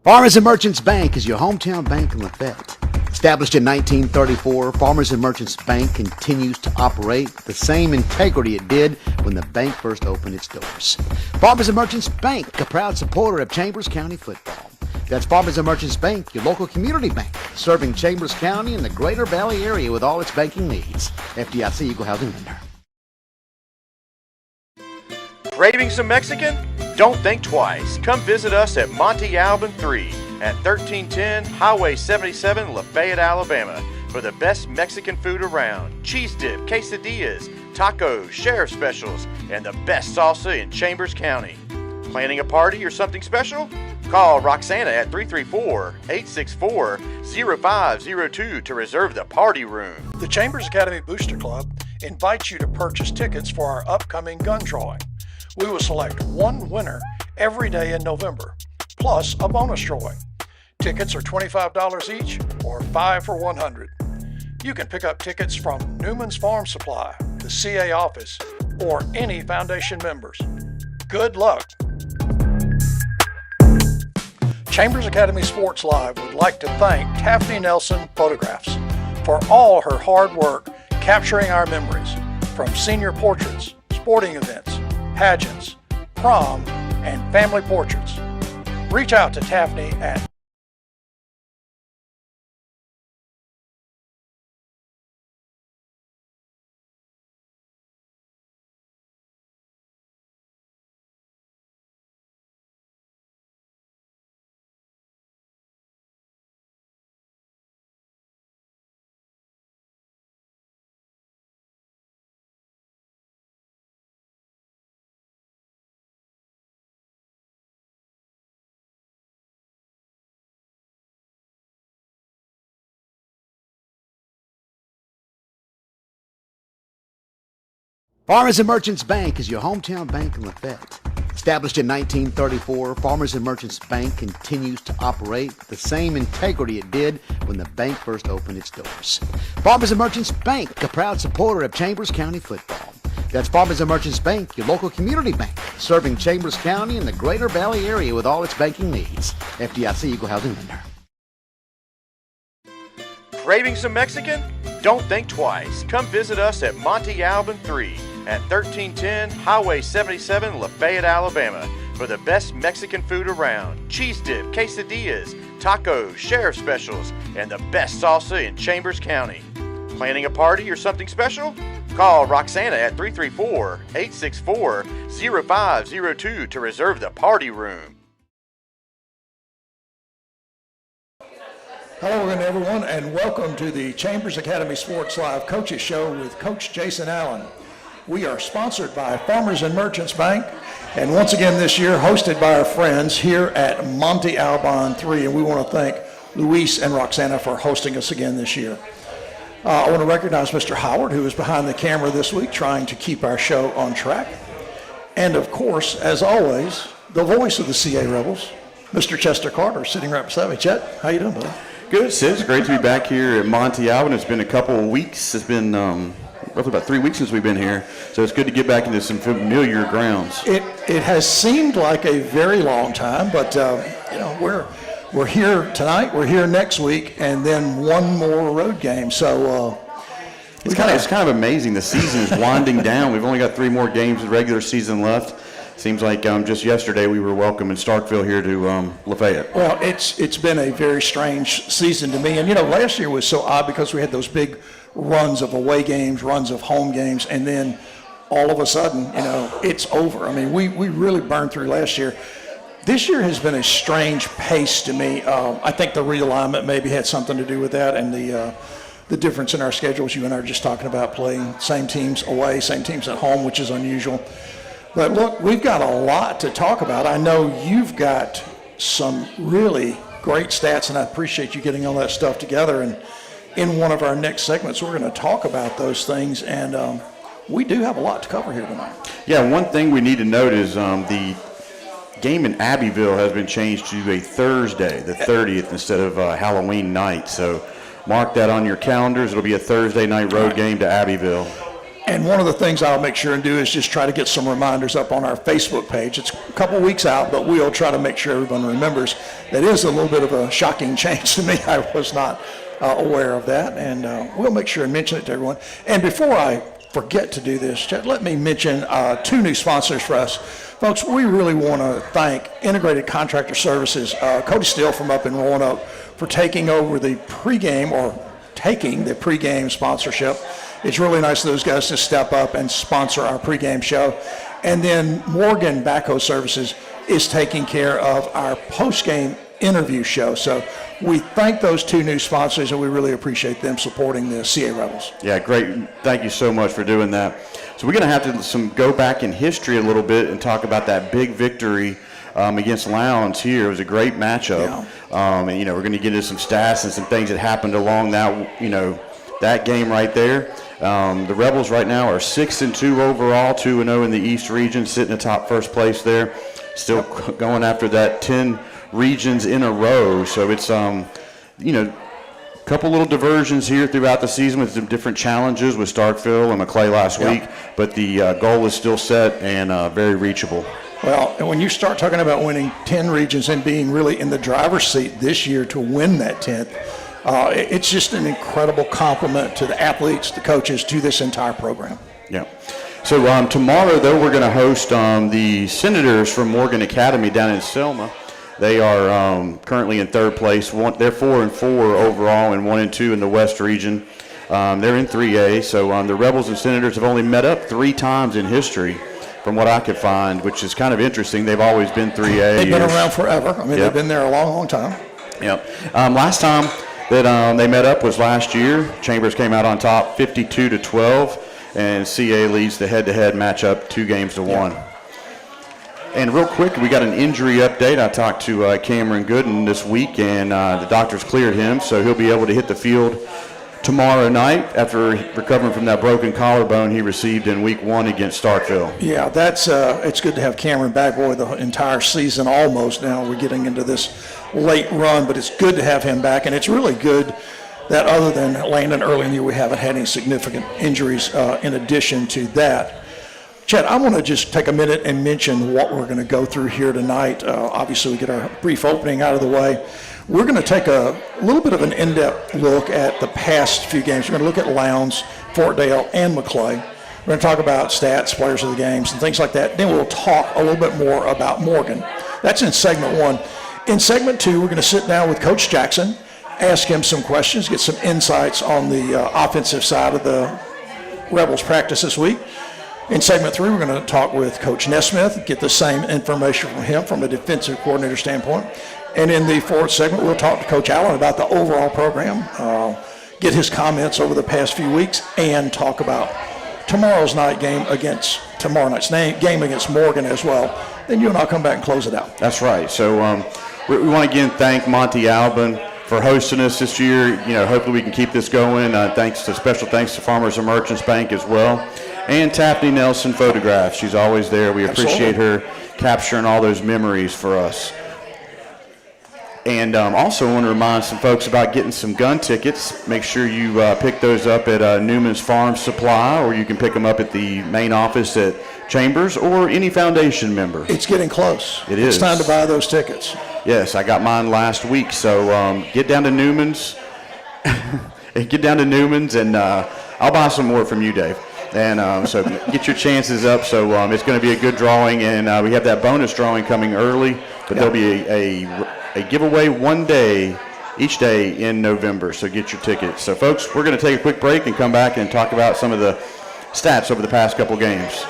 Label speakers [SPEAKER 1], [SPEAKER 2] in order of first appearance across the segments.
[SPEAKER 1] Farmers and Merchants Bank is your hometown bank in Lafayette. Established in 1934, Farmers and Merchants Bank continues to operate with the same integrity it did when the bank first opened its doors. Farmers and Merchants Bank, a proud supporter of Chambers County football. That's Farmers and Merchants Bank, your local community bank, serving Chambers County and the Greater Valley area with all its banking needs. FDIC Equal Housing Lender.
[SPEAKER 2] Craving some Mexican? Don't think twice. Come visit us at Monte Alban 3 at 1310 Highway 77, Lafayette, Alabama for the best Mexican food around. Cheese dip, quesadillas, tacos, sheriff specials, and the best salsa in Chambers County. Planning a party or something special? Call Roxana at 334-864-0502 to reserve the party room.
[SPEAKER 3] The Chambers Academy Booster Club invites you to purchase tickets for our upcoming gun drawing. We will select one winner every day in November, plus a bonus drawing. Tickets are $25 each or $5 for $100. You can pick up tickets from Newman's Farm Supply, the CA office, or any foundation members. Good luck! Chambers Academy Sports Live would like to thank Taffy Nelson Photographs for all her hard work capturing our memories from senior portraits, sporting events, pageants, prom, and family portraits. Reach out to Taffy at
[SPEAKER 1] Farmers and Merchants Bank is your hometown bank in Lafayette. Established in 1934, Farmers and Merchants Bank continues to operate with the same integrity it did when the bank first opened its doors. Farmers and Merchants Bank, a proud supporter of Chambers County football. That's Farmers and Merchants Bank, your local community bank, serving Chambers County and the Greater Valley area with all its banking needs. FDIC Equal Housing Lender.
[SPEAKER 2] Craving some Mexican? Don't think twice. Come visit us at Monte Alban 3 at 1310 Highway 77, Lafayette, Alabama for the best Mexican food around. Cheese dip, quesadillas, tacos, sheriff specials, and the best salsa in Chambers County. Planning a party or something special? Call Roxana at 334-864-0502 to reserve the party room.
[SPEAKER 3] Hello again, everyone, and welcome to the Chambers Academy Sports Live Coaches Show with Coach Jason Allen. We are sponsored by Farmers and Merchants Bank, and once again this year hosted by our friends here at Monte Alban 3, and we want to thank Luis and Roxana for hosting us again this year. I want to recognize Mr. Howard, who is behind the camera this week trying to keep our show on track. And of course, as always, the voice of the CA Rebels, Mr. Chester Carter, sitting right beside me. Chet, how you doing, buddy?
[SPEAKER 4] Good, Sid. It's great to be back here at Monte Alban. It's been a couple of weeks. It's been roughly about 3 weeks since we've been here, so it's good to get back into some familiar grounds.
[SPEAKER 3] It has seemed like a very long time, but we're here tonight. We're here next week, and then one more road game. So
[SPEAKER 4] it's kind of amazing. The season is winding down. We've only got 3 more games of the regular season left. Seems like just yesterday we were welcoming Starkville here to Lafayette.
[SPEAKER 3] Well, it's been a very strange season to me. And, last year was so odd because we had those big runs of away games, runs of home games, and then all of a sudden, it's over. I mean, we really burned through last year. This year has been a strange pace to me. I think the realignment maybe had something to do with that, and the difference in our schedules. You and I are just talking about playing same teams away, same teams at home, which is unusual. But look, we've got a lot to talk about. I know you've got some really great stats, and I appreciate you getting all that stuff together. And in one of our next segments, we're going to talk about those things, and we do have a lot to cover here tonight.
[SPEAKER 4] Yeah, one thing we need to note is the game in Abbeville has been changed to a Thursday, the 30th, instead of Halloween night. So mark that on your calendars. It'll be a Thursday night road game to Abbeville.
[SPEAKER 3] And one of the things I'll make sure and do is just try to get some reminders up on our Facebook page. It's a couple weeks out, but we'll try to make sure everyone remembers. That is a little bit of a shocking change to me. I was not aware of that, and we'll make sure and mention it to everyone. And before I forget to do this, Chet, let me mention 2 new sponsors for us. Folks, we really want to thank Integrated Contractor Services, Cody Steele from up in Roanoke, for taking over the pregame, or taking the pregame sponsorship. It's really nice of those guys to step up and sponsor our pregame show. And then Morgan Backhoe Services is taking care of our postgame interview show. So we thank those 2 new sponsors, and we really appreciate them supporting the CA Rebels.
[SPEAKER 4] Yeah, great. Thank you so much for doing that. So we're going to have to go back in history a little bit and talk about that big victory against Lowndes here. It was a great matchup. Yeah. And, we're going to get into some stats and some things that happened along that, that game right there. The Rebels right now are 6-2 overall, 2-0 in the East region, sitting atop first place there. Still going after that 10 regions in a row. So it's, a couple little diversions here throughout the season with some different challenges with Starkville and Maclay last week, but the goal is still set and very reachable.
[SPEAKER 3] Well, and when you start talking about winning 10 regions and being really in the driver's seat this year to win that 10th, it's just an incredible compliment to the athletes, the coaches, to this entire program.
[SPEAKER 4] Yeah. So tomorrow, though, we're going to host the Senators from Morgan Academy down in Selma. They are currently in 3rd place. They're 4-4 overall and 1-2 in the West region. They're in 3A. So the Rebels and Senators have only met up 3 times in history, from what I could find, which is kind of interesting. They've always been 3A.
[SPEAKER 3] They've been around forever. I mean, they've been there a long, long time.
[SPEAKER 4] Yep. Last time that they met up was last year. Chambers came out on top 52-12, and CA leads the head-to-head matchup 2-1. And real quick, we got an injury update. I talked to Cameron Gooden this week, and the doctors cleared him, so he'll be able to hit the field tomorrow night after recovering from that broken collarbone he received in week 1 against Starkville.
[SPEAKER 3] Yeah, that's it's good to have Cameron back, boy, the entire season almost. Now we're getting into this late run, but it's good to have him back, and it's really good that other than Landon early in the year, we haven't had any significant injuries in addition to that. Chad, I want to just take a minute and mention what we're going to go through here tonight. Obviously, we get our brief opening out of the way. We're going to take a little bit of an in-depth look at the past few games. We're going to look at Lowndes, Fort Dale, and Maclay. We're going to talk about stats, players of the games, and things like that. Then we'll talk a little bit more about Morgan. That's in segment 1. In segment 2, we're going to sit down with Coach Jackson, ask him some questions, get some insights on the offensive side of the Rebels practice this week. In segment 3, we're going to talk with Coach Nesmith, get the same information from him from a defensive coordinator standpoint. And in the 4th segment, we'll talk to Coach Allen about the overall program, get his comments over the past few weeks, and talk about tomorrow night's game against Morgan as well. Then you and I'll come back and close it out.
[SPEAKER 4] That's right. So we want to again thank Monty Alban for hosting us this year. Hopefully we can keep this going. Special thanks to Farmers and Merchants Bank as well. And Taffany Nelson Photographs. She's always there. We appreciate her capturing all those memories for us. And also want to remind some folks about getting some gun tickets. Make sure you pick those up at Newman's Farm Supply, or you can pick them up at the main office at Chambers or any foundation member.
[SPEAKER 3] It's getting close.
[SPEAKER 4] It is.
[SPEAKER 3] It's time to buy those tickets.
[SPEAKER 4] Yes, I got mine last week. So get down to Newman's. Get down to Newman's, and I'll buy some more from you, Dave. And so get your chances up. So it's going to be a good drawing, and we have that bonus drawing coming early, but there'll be a giveaway each day in November, so get your tickets. So, folks, we're going to take a quick break and come back and talk about some of the stats over the past couple games.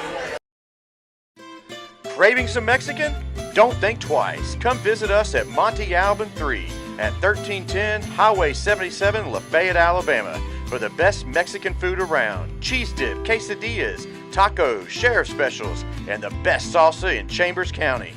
[SPEAKER 2] Craving some Mexican? Don't think twice. Come visit us at Monte Alban 3 at 1310 Highway 77, Lafayette, Alabama, for the best Mexican food around. Cheese dip, quesadillas, tacos, sheriff specials, and the best salsa in Chambers County.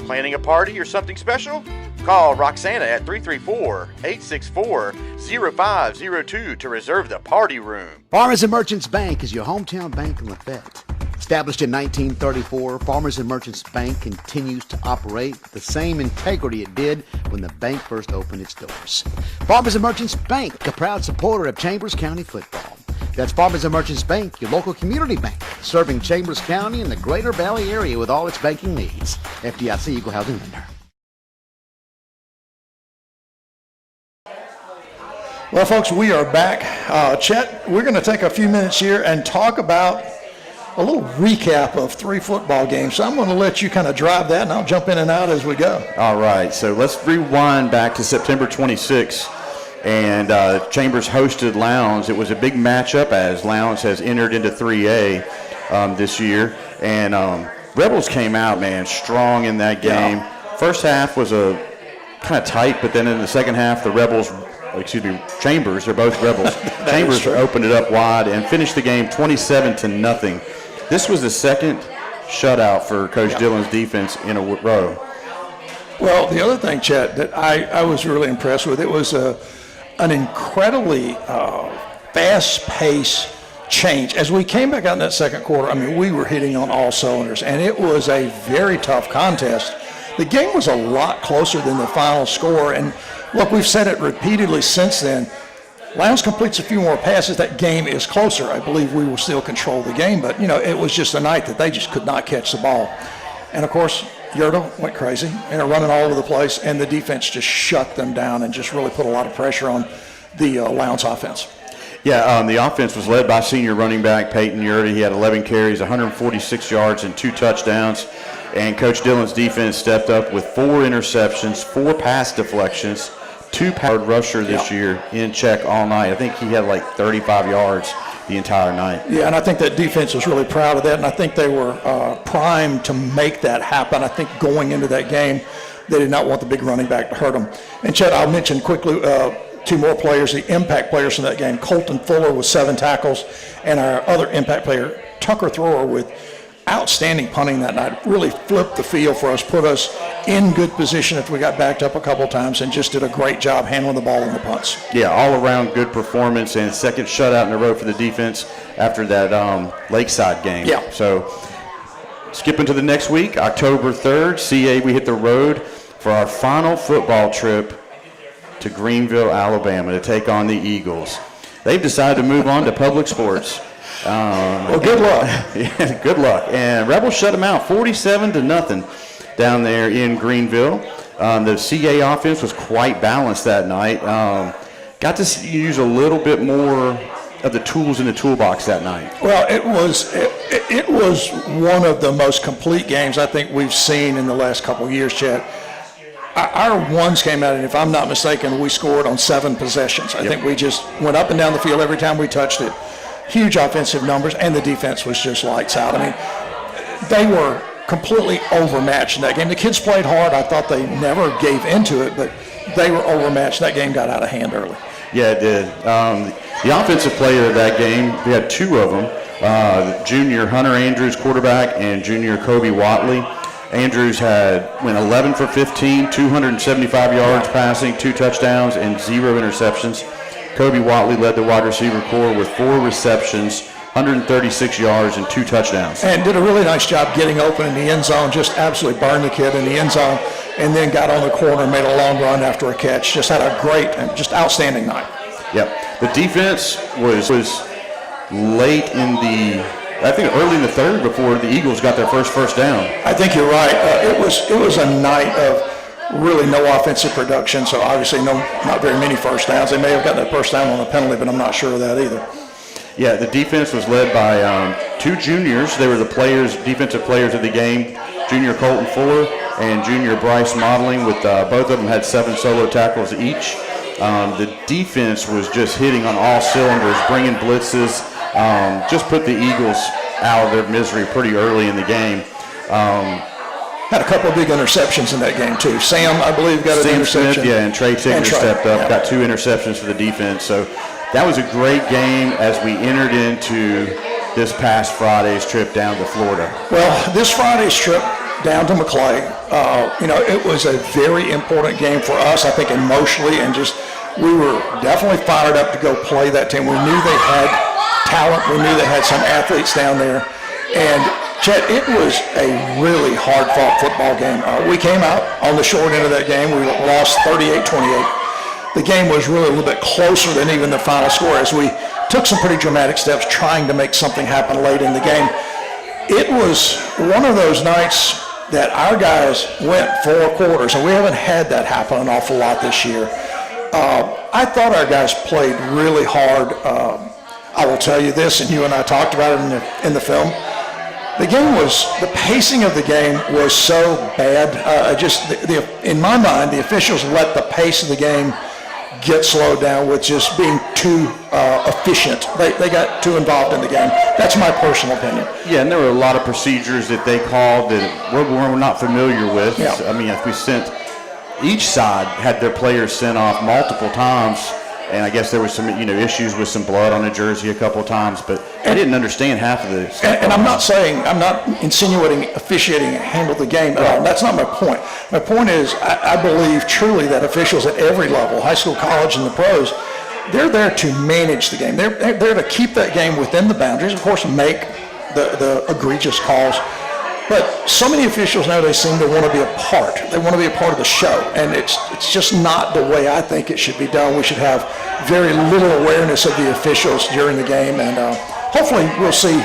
[SPEAKER 2] Planning a party or something special? Call Roxana at 334-864-0502 to reserve the party room.
[SPEAKER 1] Farmers and Merchants Bank is your hometown bank in Lafayette. Established in 1934, Farmers and Merchants Bank continues to operate with the same integrity it did when the bank first opened its doors. Farmers and Merchants Bank, a proud supporter of Chambers County football. That's Farmers and Merchants Bank, your local community bank, serving Chambers County and the Greater Valley area with all its banking needs. FDIC Equal Housing Lender.
[SPEAKER 3] Well, folks, we are back. Chet, we're going to take a few minutes here and talk about a little recap of 3 football games. So I'm going to let you kind of drive that, and I'll jump in and out as we go.
[SPEAKER 4] All right, so let's rewind back to September 26th, and Chambers hosted Lowndes. It was a big matchup as Lowndes has entered into 3A this year, and Rebels came out, man, strong in that game.
[SPEAKER 3] Yeah.
[SPEAKER 4] First half was a kind of tight, but then in the second half, Chambers, they're both Rebels. Chambers opened it up wide and finished the game 27-0. This was the second shutout for Coach Dillon's defense in a row.
[SPEAKER 3] Well, the other thing, Chet, that I was really impressed with, it was an incredibly fast-paced change. As we came back out in that second quarter, I mean, we were hitting on all cylinders, and it was a very tough contest. The game was a lot closer than the final score, and look, we've said it repeatedly since then. Lowndes completes a few more passes, that game is closer. I believe we will still control the game, but, it was just a night that they just could not catch the ball. And, of course, Yertle went crazy, running all over the place, and the defense just shut them down and just really put a lot of pressure on the Lowndes offense.
[SPEAKER 4] Yeah, the offense was led by senior running back Peyton Yertle. He had 11 carries, 146 yards, and 2 touchdowns. And Coach Dillon's defense stepped up with 4 interceptions, 4 pass deflections, 2 powered rusher this year in check all night. I think he had like 35 yards the entire night.
[SPEAKER 3] Yeah, and I think that defense was really proud of that, and I think they were primed to make that happen. I think going into that game, they did not want the big running back to hurt them. And Chet, I'll mention quickly 2 more players, the impact players from that game. Colton Fuller with 7 tackles, and our other impact player, Tucker Thrower, with outstanding punting that night. Really flipped the field for us, put us in good position if we got backed up a couple times, and just did a great job handling the ball in the punts.
[SPEAKER 4] Yeah, all around good performance, and second shutout in a row for the defense after that Lakeside game.
[SPEAKER 3] Yeah.
[SPEAKER 4] So skipping to the next week, October 3rd, CA, we hit the road for our final football trip to Greenville, Alabama to take on the Eagles. They've decided to move on to public sports.
[SPEAKER 3] Well, good luck.
[SPEAKER 4] Yeah, good luck. And Rebels shut them out 47-0 down there in Greenville. The CA offense was quite balanced that night. Got to use a little bit more of the tools in the toolbox that night.
[SPEAKER 3] Well, it was one of the most complete games I think we've seen in the last couple of years, Chad. Our ones came out, and if I'm not mistaken, we scored on 7 possessions. I think we just went up and down the field every time we touched it. Huge offensive numbers, and the defense was just lights out. I mean, they were completely overmatched in that game. The kids played hard. I thought they never gave into it, but they were overmatched. That game got out of hand early.
[SPEAKER 4] Yeah, it did. The offensive player of that game, we had 2 of them, junior Hunter Andrews, quarterback, and junior Kobe Watley. Andrews went 11 for 15, 275 yards passing, 2 touchdowns, and 0 interceptions. Kobe Watley led the wide receiver corps with 4 receptions, 136 yards, and 2 touchdowns.
[SPEAKER 3] And did a really nice job getting open in the end zone, just absolutely burned the kid in the end zone, and then got on the corner and made a long run after a catch. Just had a great and just outstanding night.
[SPEAKER 4] Yep. The defense was late in early in the third before the Eagles got their first down.
[SPEAKER 3] I think you're right. It was a night of really no offensive production, so obviously not very many first downs. They may have gotten that first down on a penalty, but I'm not sure of that either.
[SPEAKER 4] Yeah, the defense was led by 2 juniors. They were the defensive players of the game, junior Colton Fuller and junior Bryce Modeling, with both of them had 7 solo tackles each. The defense was just hitting on all cylinders, bringing blitzes, just put the Eagles out of their misery pretty early in the game.
[SPEAKER 3] Had a couple of big interceptions in that game, too. Sam, I believe, got an interception.
[SPEAKER 4] Smith, and Trey Tigner stepped up, got 2 interceptions for the defense. So that was a great game as we entered into this past Friday's trip down to Florida.
[SPEAKER 3] Well, this Friday's trip down to Maclay, it was a very important game for us, I think, emotionally, and just we were definitely fired up to go play that team. We knew they had talent. We knew they had some athletes down there. And Chet, it was a really hard-fought football game. We came out on the short end of that game. We lost 38-28. The game was really a little bit closer than even the final score as we took some pretty dramatic steps trying to make something happen late in the game. It was one of those nights that our guys went 4 quarters, and we haven't had that happen an awful lot this year. I thought our guys played really hard. I will tell you this, and you and I talked about it in the film. The pacing of the game was so bad. In my mind, the officials let the pace of the game get slowed down with just being too efficient. They got too involved in the game. That's my personal opinion.
[SPEAKER 4] Yeah, and there were a lot of procedures that they called that we're not familiar with.
[SPEAKER 3] Yeah.
[SPEAKER 4] I mean, if we sent, each side had their players sent off multiple times, and I guess there was some issues with some blood on the jersey a couple of times, but I didn't understand half of this.
[SPEAKER 3] And I'm not insinuating officiating handled the game at all. That's not my point. My point is I believe truly that officials at every level, high school, college, and the pros, they're there to manage the game. They're there to keep that game within the boundaries, of course, make the egregious calls. But so many officials nowadays seem to want to be a part. They want to be a part of the show, and it's just not the way I think it should be done. We should have very little awareness of the officials during the game, and hopefully we'll see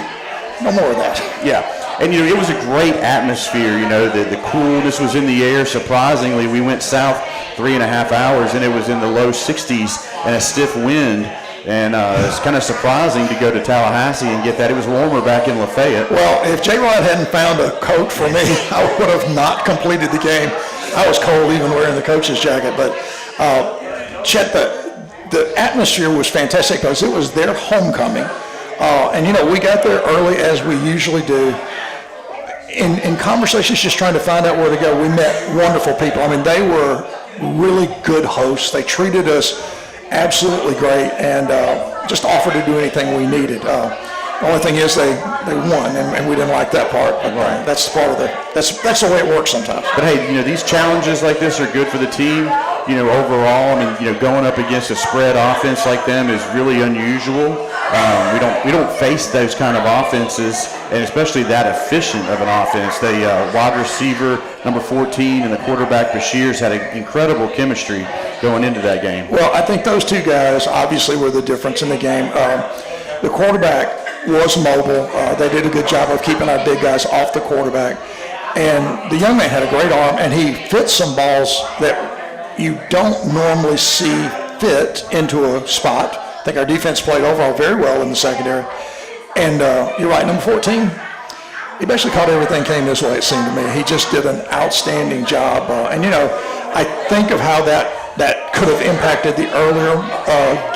[SPEAKER 3] no more of that.
[SPEAKER 4] Yeah, and it was a great atmosphere. The coolness was in the air. Surprisingly, we went south 3.5 hours, and it was in the low 60s and a stiff wind. And it's kind of surprising to go to Tallahassee and get that. It was warmer back in Lafayette.
[SPEAKER 3] Well, if J-Rod hadn't found a coat for me, I would have not completed the game. I was cold even wearing the coach's jacket. But Chet, the atmosphere was fantastic because it was their homecoming. And we got there early as we usually do. In conversations just trying to find out where to go, we met wonderful people. I mean, they were really good hosts. They treated us absolutely great, and just offered to do anything we needed. The only thing is they won, and we didn't like that part. But that's part of that's the way it works sometimes.
[SPEAKER 4] But hey, these challenges like this are good for the team. Overall, I mean, going up against a spread offense like them is really unusual. We don't face those kind of offenses, and especially that efficient of an offense. The wide receiver number 14 and the quarterback Bashirs had an incredible chemistry going into that game.
[SPEAKER 3] Well, I think those two guys obviously were the difference in the game. The quarterback was mobile. They did a good job of keeping our big guys off the quarterback. And the young man had a great arm, and he fit some balls that you don't normally see fit into a spot. I think our defense played overall very well in the secondary. And you're right, number 14, he basically caught everything came this way, it seemed to me. He just did an outstanding job. I think of how that could have impacted the earlier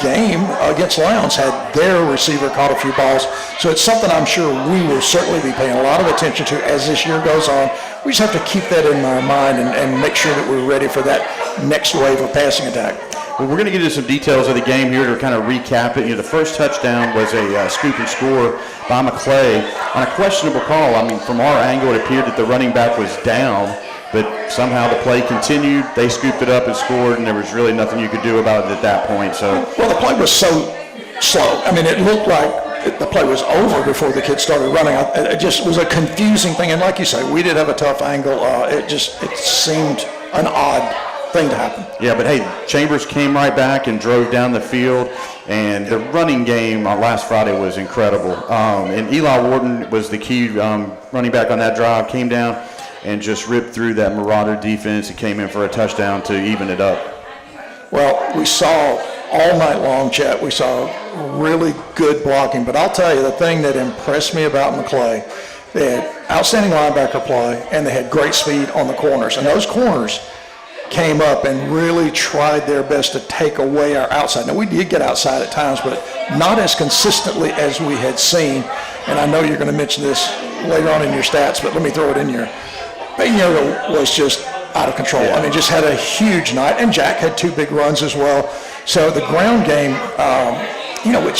[SPEAKER 3] game against Lowndes had their receiver caught a few balls. So it's something I'm sure we will certainly be paying a lot of attention to as this year goes on. We just have to keep that in our mind and make sure that we're ready for that next wave of passing attack.
[SPEAKER 4] Well, we're going to get into some details of the game here to kind of recap it. The first touchdown was a scoop and score by McClay on a questionable call. I mean, from our angle, it appeared that the running back was down, but somehow the play continued. They scooped it up and scored, and there was really nothing you could do about it at that point. Well,
[SPEAKER 3] the play was so slow. I mean, it looked like the play was over before the kids started running. It just was a confusing thing, and like you say, we did have a tough angle. It seemed an odd thing to happen.
[SPEAKER 4] Yeah, but hey, Chambers came right back and drove down the field, and the running game on last Friday was incredible. And Eli Wharton was the key running back on that drive, came down and just ripped through that Marauder defense and came in for a touchdown to even it up.
[SPEAKER 3] Well, we saw all night long, Chet, we saw really good blocking, but I'll tell you the thing that impressed me about McClay, they had outstanding linebacker play, and they had great speed on the corners, and those corners came up and really tried their best to take away our outside. Now, we did get outside at times, but not as consistently as we had seen. And I know you're going to mention this later on in your stats, but let me throw it in here. Peyton Yoder was just out of control. I mean, just had a huge night. And Jack had 2 big runs as well. So the ground game, it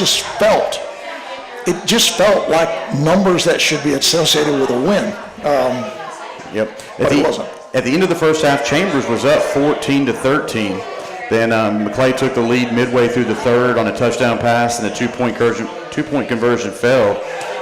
[SPEAKER 3] just felt like numbers that should be associated with a win. But it wasn't.
[SPEAKER 4] At the end of the first half, Chambers was up 14-13. Then McClay took the lead midway through the third on a touchdown pass, and the two-point conversion failed.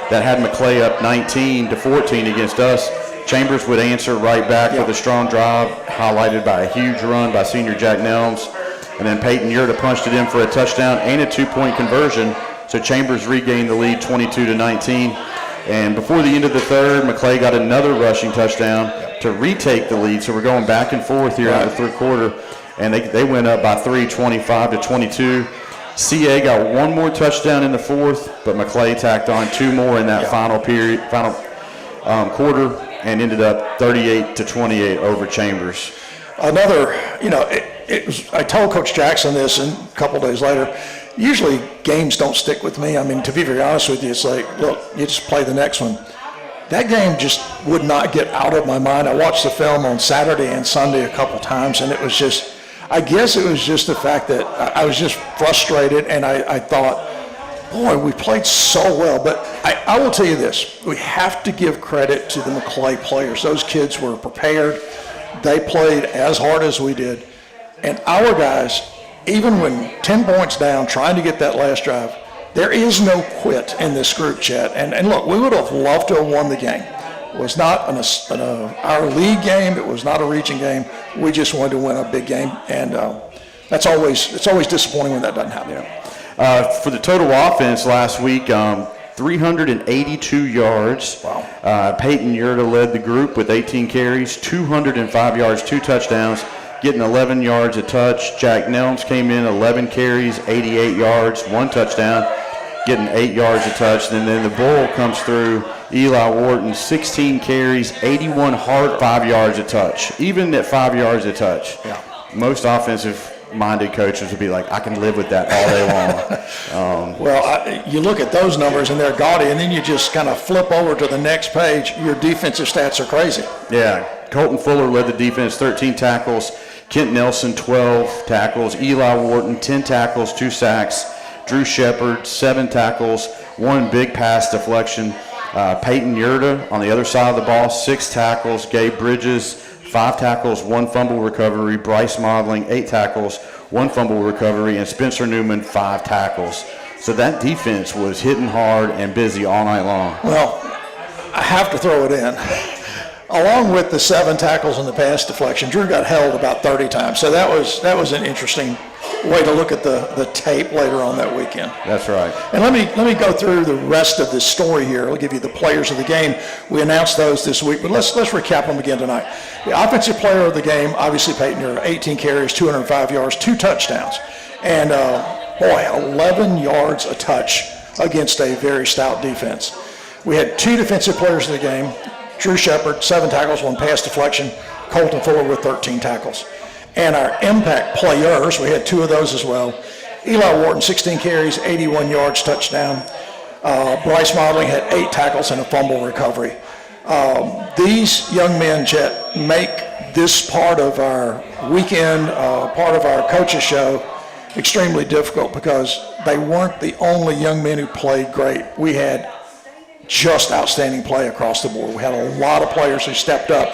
[SPEAKER 4] That had McClay up 19-14 against us. Chambers would answer right back with a strong drive, highlighted by a huge run by senior Jack Nelms. And then Peyton Yoder punched it in for a touchdown and a 2-point conversion So Chambers regained the lead 22-19. And before the end of the third, McClay got another rushing touchdown to retake the lead. So we're going back and forth here in the third quarter. And they went up by 3, 25-22. CA got one more touchdown in the fourth, but McClay tacked on 2 more in that final quarter, and ended up 38-28 over Chambers.
[SPEAKER 3] Another, I told Coach Jackson this, and a couple days later, usually games don't stick with me. I mean, to be very honest with you, it's like, look, you just play the next one. That game just would not get out of my mind. I watched the film on Saturday and Sunday a couple times, and it was just, I guess it was just the fact that I was just frustrated, and I thought, boy, we played so well. But I will tell you this, we have to give credit to the McClay players. Those kids were prepared. They played as hard as we did. And our guys, even when 10 points down, trying to get that last drive, there is no quit in this group chat. And look, we would have loved to have won the game. It was not our league game. It was not a region game. We just wanted to win a big game. And it's always disappointing when that doesn't happen.
[SPEAKER 4] For the total offense last week, 382 yards.
[SPEAKER 3] Wow.
[SPEAKER 4] Peyton Yurda led the group with 18 carries, 205 yards, 2 touchdowns, getting 11 yards a touch. Jack Nelms came in 11 carries, 88 yards, 1 touchdown, getting 8 yards a touch. And then the bull comes through, Eli Wharton, 16 carries, 81 hard, 5 yards a touch. Even at 5 yards a touch, most offensive-minded coaches would be like, I can live with that all day long.
[SPEAKER 3] You look at those numbers and they're gaudy, and then you just kind of flip over to the next page. Your defensive stats are crazy.
[SPEAKER 4] Yeah, Colton Fuller led the defense, 13 tackles. Kent Nelson, 12 tackles. Eli Wharton, 10 tackles, 2 sacks. Drew Shepard, 7 tackles, 1 big pass deflection. Peyton Yurda on the other side of the ball, 6 tackles. Gabe Bridges, 5 tackles, 1 fumble recovery. Bryce Modeling, 8 tackles, 1 fumble recovery. And Spencer Newman, 5 tackles. So that defense was hitting hard and busy all night long.
[SPEAKER 3] Well, I have to throw it in. Along with the 7 tackles and the pass deflection, Drew got held about 30 times. So that was an interesting way to look at the tape later on that weekend.
[SPEAKER 4] That's right.
[SPEAKER 3] And let me go through the rest of this story here. I'll give you the players of the game. We announced those this week, but let's recap them again tonight. The offensive player of the game, obviously Peyton Yurda, 18 carries, 205 yards, 2 touchdowns. And 11 yards a touch against a very stout defense. We had 2 defensive players of the game. Drew Shepard, 7 tackles, 1 pass deflection. Colton Fuller with 13 tackles. And our impact players, we had 2 of those as well. Eli Wharton, 16 carries, 81 yards, touchdown. Bryce Modeling had 8 tackles and a fumble recovery. These young men, Chet, make this part of our weekend, part of our coaches show, extremely difficult because they weren't the only young men who played great. We had just outstanding play across the board. We had a lot of players who stepped up.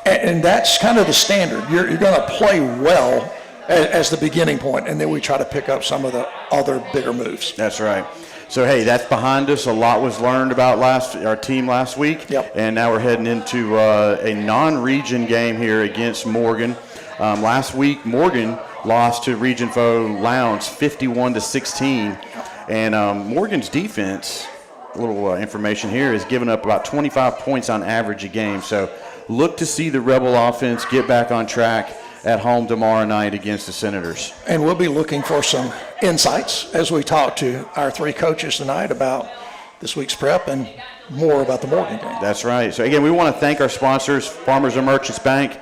[SPEAKER 3] And that's kind of the standard. You're going to play well as the beginning point, and then we try to pick up some of the other bigger moves.
[SPEAKER 4] That's right. So, hey, that's behind us. A lot was learned about our team last week.
[SPEAKER 3] Yep. And
[SPEAKER 4] now we're heading into a non-region game here against Morgan. Last week, Morgan lost to Region foe Lowndes 51-16. And Morgan's defense, a little information here, is giving up about 25 points on average a game. So look to see the Rebel offense get back on track at home tomorrow night against the Senators.
[SPEAKER 3] And we'll be looking for some insights as we talk to our 3 coaches tonight about this week's prep and more about the Morgan game.
[SPEAKER 4] That's right. So, again, we want to thank our sponsors, Farmers and Merchants Bank,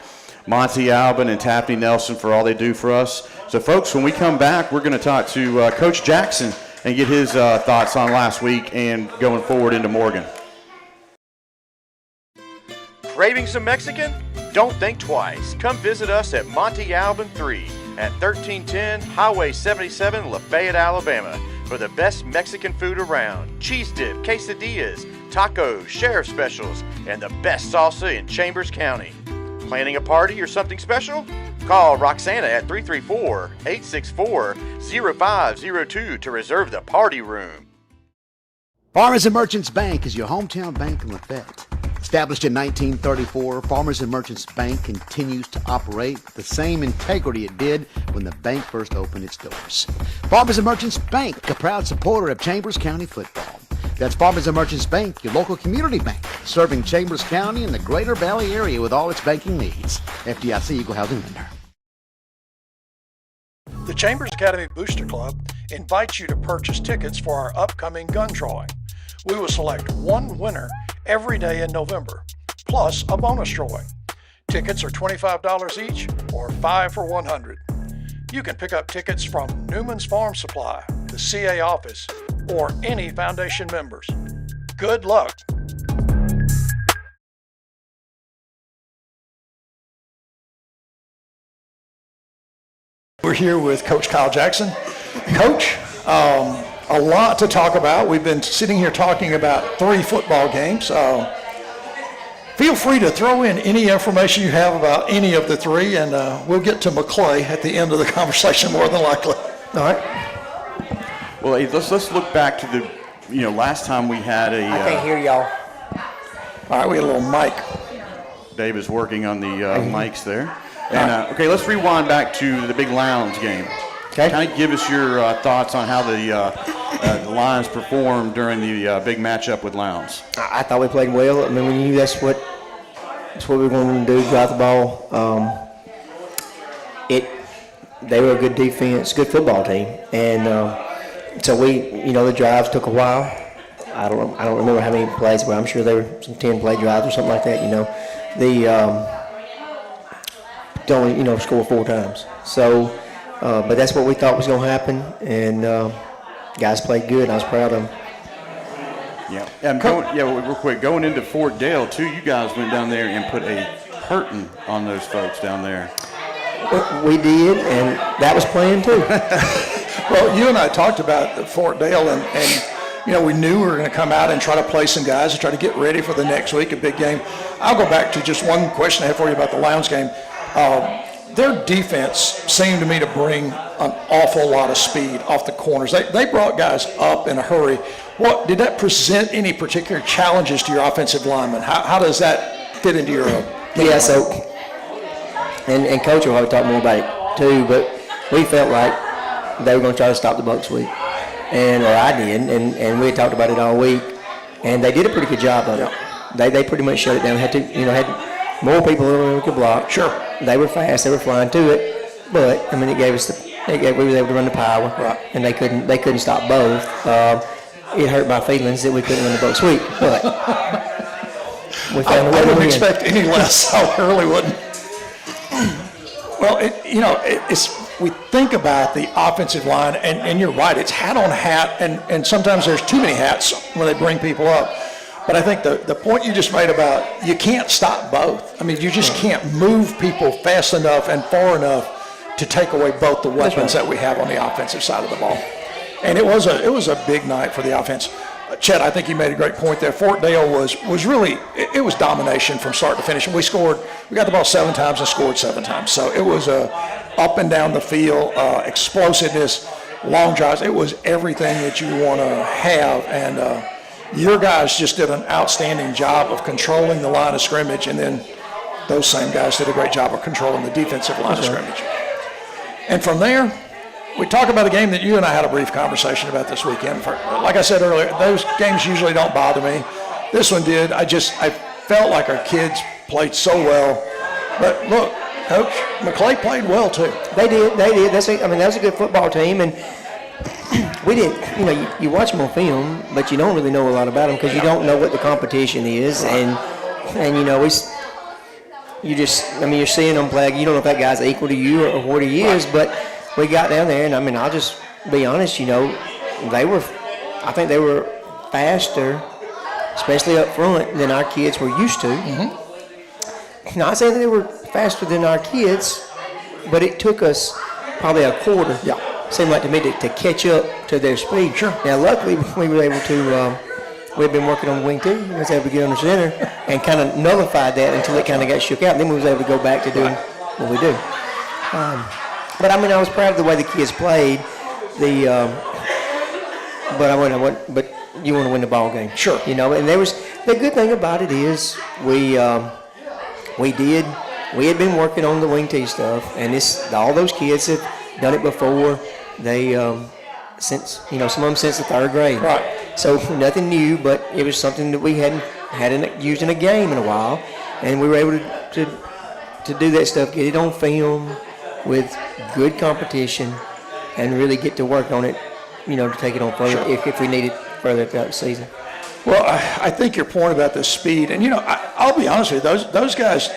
[SPEAKER 4] Monty Albin, and Taffy Nelson for all they do for us. So, folks, when we come back, we're going to talk to Coach Jackson and get his thoughts on last week and going forward into Morgan.
[SPEAKER 2] Craving some Mexican? Don't think twice. Come visit us at Monty Albin 3 at 1310 Highway 77, Lafayette, Alabama for the best Mexican food around. Cheese dip, quesadillas, tacos, sheriff specials, and the best salsa in Chambers County. Planning a party or something special? Call Roxana at 334-864-0502 to reserve the party room.
[SPEAKER 1] Farmers and Merchants Bank is your hometown bank in Lafayette. Established in 1934, Farmers and Merchants Bank continues to operate with the same integrity it did when the bank first opened its doors. Farmers and Merchants Bank, a proud supporter of Chambers County football. That's Farmers and Merchants Bank, your local community bank, serving Chambers County and the Greater Valley area with all its banking needs. FDIC Equal Housing Lender.
[SPEAKER 3] The Chambers Academy Booster Club invites you to purchase tickets for our upcoming gun drawing. We will select one winner every day in November, plus a bonus drawing. Tickets are $25 each or 5 for $100. You can pick up tickets from Newman's Farm Supply, the CA office, or any foundation members. Good luck. We're here with Coach Kyle Jackson. Coach, a lot to talk about. We've been sitting here talking about 3 football games. Feel free to throw in any information you have about any of the 3, and we'll get to McClay at the end of the conversation more than likely. All right.
[SPEAKER 4] Well, hey, let's look back to the last time we had a.
[SPEAKER 5] I can't hear y'all.
[SPEAKER 3] All right, we had a little mic.
[SPEAKER 4] Dave is working on the mics there. And okay, let's rewind back to the big Lowndes game.
[SPEAKER 5] Okay.
[SPEAKER 4] Kind of give us your thoughts on how the Lions performed during the big matchup with Lowndes.
[SPEAKER 5] I thought we played well. I mean, we knew that's what we were going to do, drive the ball. They were a good defense, good football team, and so the drives took a while. I don't remember how many plays, but I'm sure there were some 10-play drives or something like that. Only score 4 times. So, but that's what we thought was going to happen, and guys played good. And I was proud of them.
[SPEAKER 4] Yeah, and real quick, going into Fort Dale too, you guys went down there and put a hurting on those folks down there.
[SPEAKER 5] We did, and that was planned too.
[SPEAKER 3] Well, you and I talked about Fort Dale, and we knew we were going to come out and try to play some guys and try to get ready for the next week, a big game. I'll go back to just one question I have for you about the Lowndes game. Their defense seemed to me to bring an awful lot of speed off the corners. They brought guys up in a hurry. Did that present any particular challenges to your offensive linemen? How does that fit into your game?
[SPEAKER 5] Yeah, so, and Coach will probably talk more about it too, but we felt like they were going to try to stop the buck sweep, or I did, and we had talked about it all week, and they did a pretty good job of it. They pretty much shut it down. Had more people than we could block.
[SPEAKER 3] Sure.
[SPEAKER 5] They were fast. They were flying to it, but I mean, we was able to run the power,
[SPEAKER 3] right,
[SPEAKER 5] and they couldn't stop both. It hurt my feelings that we couldn't run the buck sweep, but we found a way to win.
[SPEAKER 3] I wouldn't expect any less. I really wouldn't. Well, we think about the offensive line, and you're right, it's hat on hat, and sometimes there's too many hats when they bring people up. But I think the point you just made about you can't stop both. I mean, you just can't move people fast enough and far enough to take away both the weapons that we have on the offensive side of the ball. And it was a big night for the offense. Chet, I think you made a great point there. Fort Dale was really, it was domination from start to finish. And we got the ball 7 times and scored 7 times. So it was up and down the field, explosiveness, long drives. It was everything that you want to have. And your guys just did an outstanding job of controlling the line of scrimmage. And then those same guys did a great job of controlling the defensive line of scrimmage. And from there, we talk about a game that you and I had a brief conversation about this weekend. Like I said earlier, those games usually don't bother me. This one did. I felt like our kids played so well. But look, Coach, McClay played well too.
[SPEAKER 5] They did. That was a good football team, and we didn't. You watch them on film, but you don't really know a lot about them because you don't know what the competition is, and you're seeing them play. You don't know if that guy's equal to you or what he is, but we got down there, and I'll just be honest, I think they were faster, especially up front, than our kids were used to. Mm-hmm. Not saying that they were faster than our kids, but it took us probably a quarter, seemed like to me, to catch up to their speed.
[SPEAKER 3] Sure.
[SPEAKER 5] Now, luckily, we were able to, we've been working on wing 2, we was able to get under center and kind of nullified that until it kind of got shook out, and then we was able to go back to doing what we do. But I was proud of the way the kids played. But you want to win the ball game.
[SPEAKER 3] Sure.
[SPEAKER 5] And there was The good thing about it is we had been working on the wing tee stuff, and all those kids have done it before. They since some of them since the 3rd grade.
[SPEAKER 3] Right.
[SPEAKER 5] So nothing new, but it was something that we hadn't used in a game in a while, and we were able to do that stuff, get it on film with good competition, and really get to work on it. To take it on further if we need it further throughout the season.
[SPEAKER 3] Well, I think your point about the speed, and I'll be honest with you, those guys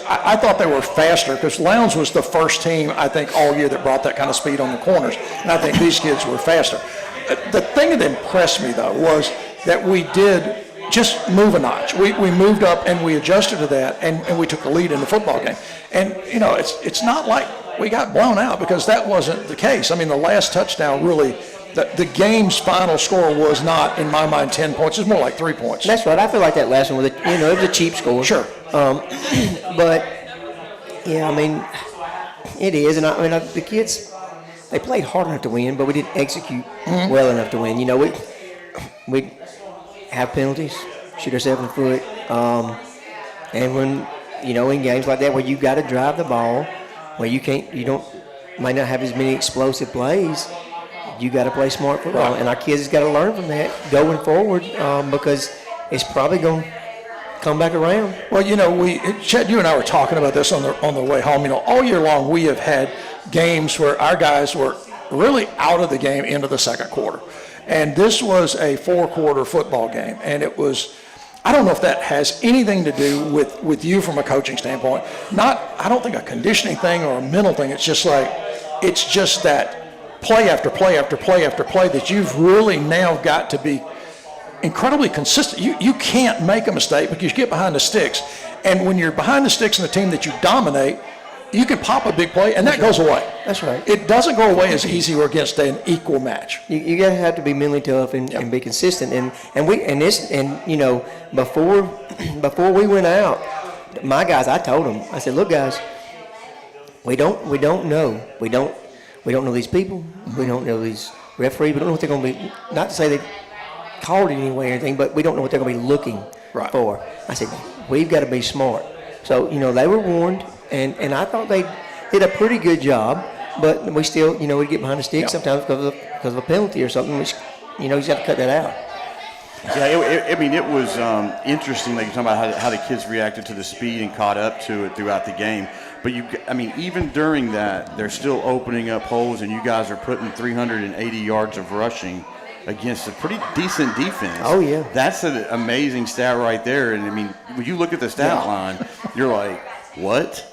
[SPEAKER 3] I thought they were faster because Lowndes was the first team, I think, all year that brought that kind of speed on the corners, and I think these kids were faster. The thing that impressed me, though, was that we did just move a notch. We moved up and we adjusted to that, and we took the lead in the football game. And, it's not like we got blown out because that wasn't the case. I mean, the last touchdown really, the game's final score was not, in my mind, 10 points. It's more like 3 points.
[SPEAKER 5] That's right. I feel like that last one was, it was a cheap score.
[SPEAKER 3] Sure.
[SPEAKER 5] But, yeah, I mean, it is. And the kids, they played hard enough to win, but we didn't execute well enough to win. We have penalties, shoot ourselves in the foot. And when, in games like that where you got to drive the ball, where might not have as many explosive plays, you got to play smart football.
[SPEAKER 3] Right.
[SPEAKER 5] And our kids got to learn from that going forward because it's probably going to come back around.
[SPEAKER 3] Well, Chet, you and I were talking about this on the way home. All year long we have had games where our guys were really out of the game into the second quarter. And this was a 4-quarter football game. And it was, I don't know if that has anything to do with you from a coaching standpoint. I don't think a conditioning thing or a mental thing. It's just that play after play after play after play that you've really now got to be incredibly consistent. You can't make a mistake because you get behind the sticks. And when you're behind the sticks in the team that you dominate, you can pop a big play, and that goes away.
[SPEAKER 5] That's right.
[SPEAKER 3] It doesn't go away as easy or against an equal match.
[SPEAKER 5] You got to have to be mentally tough and be consistent. Before we went out, my guys, I told them, I said, look, guys, we don't know. We don't know these people. We don't know these referees. We don't know what they're going to be. Not to say they called it anyway or anything, but we don't know what they're going to be looking for. I said, we've got to be smart. So, they were warned, and I thought they did a pretty good job, but we still, we get behind the sticks sometimes because of a penalty or something, which, you just have to cut that out.
[SPEAKER 4] Yeah, it was interesting, like you're talking about how the kids reacted to the speed and caught up to it throughout the game. But even during that, they're still opening up holes, and you guys are putting 380 yards of rushing against a pretty decent defense.
[SPEAKER 5] Oh, yeah.
[SPEAKER 4] That's an amazing stat right there. And, when you look at the stat line, you're like, what?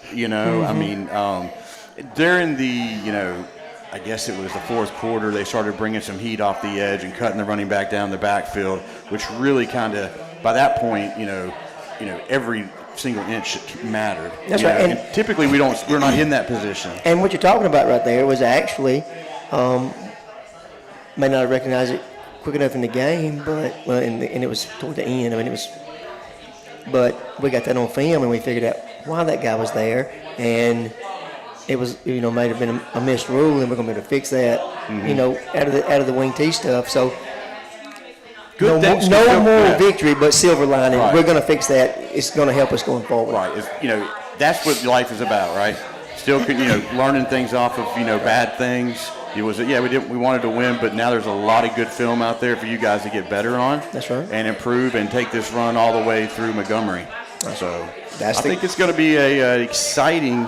[SPEAKER 4] During the, I guess it was the 4th quarter, they started bringing some heat off the edge and cutting the running back down the backfield, which really kind of, by that point, every single inch mattered.
[SPEAKER 5] That's right.
[SPEAKER 4] And typically we're not in that position.
[SPEAKER 5] And what you're talking about right there was actually, may not have recognized it quick enough in the game, but and it was toward the end. But we got that on film and we figured out why that guy was there, and it was might have been a missed rule, and we're going to be able to fix that. Out of the wing tee stuff. So.
[SPEAKER 4] Good
[SPEAKER 5] no more victory, but silver lining.
[SPEAKER 4] Right.
[SPEAKER 5] We're going to fix that. It's going to help us going forward.
[SPEAKER 4] Right. That's what life is about, right? Still, learning things off of, bad things. We wanted to win, but now there's a lot of good film out there for you guys to get better on.
[SPEAKER 5] That's right.
[SPEAKER 4] And improve and take this run all the way through Montgomery. So
[SPEAKER 5] I
[SPEAKER 4] think it's going to be a exciting,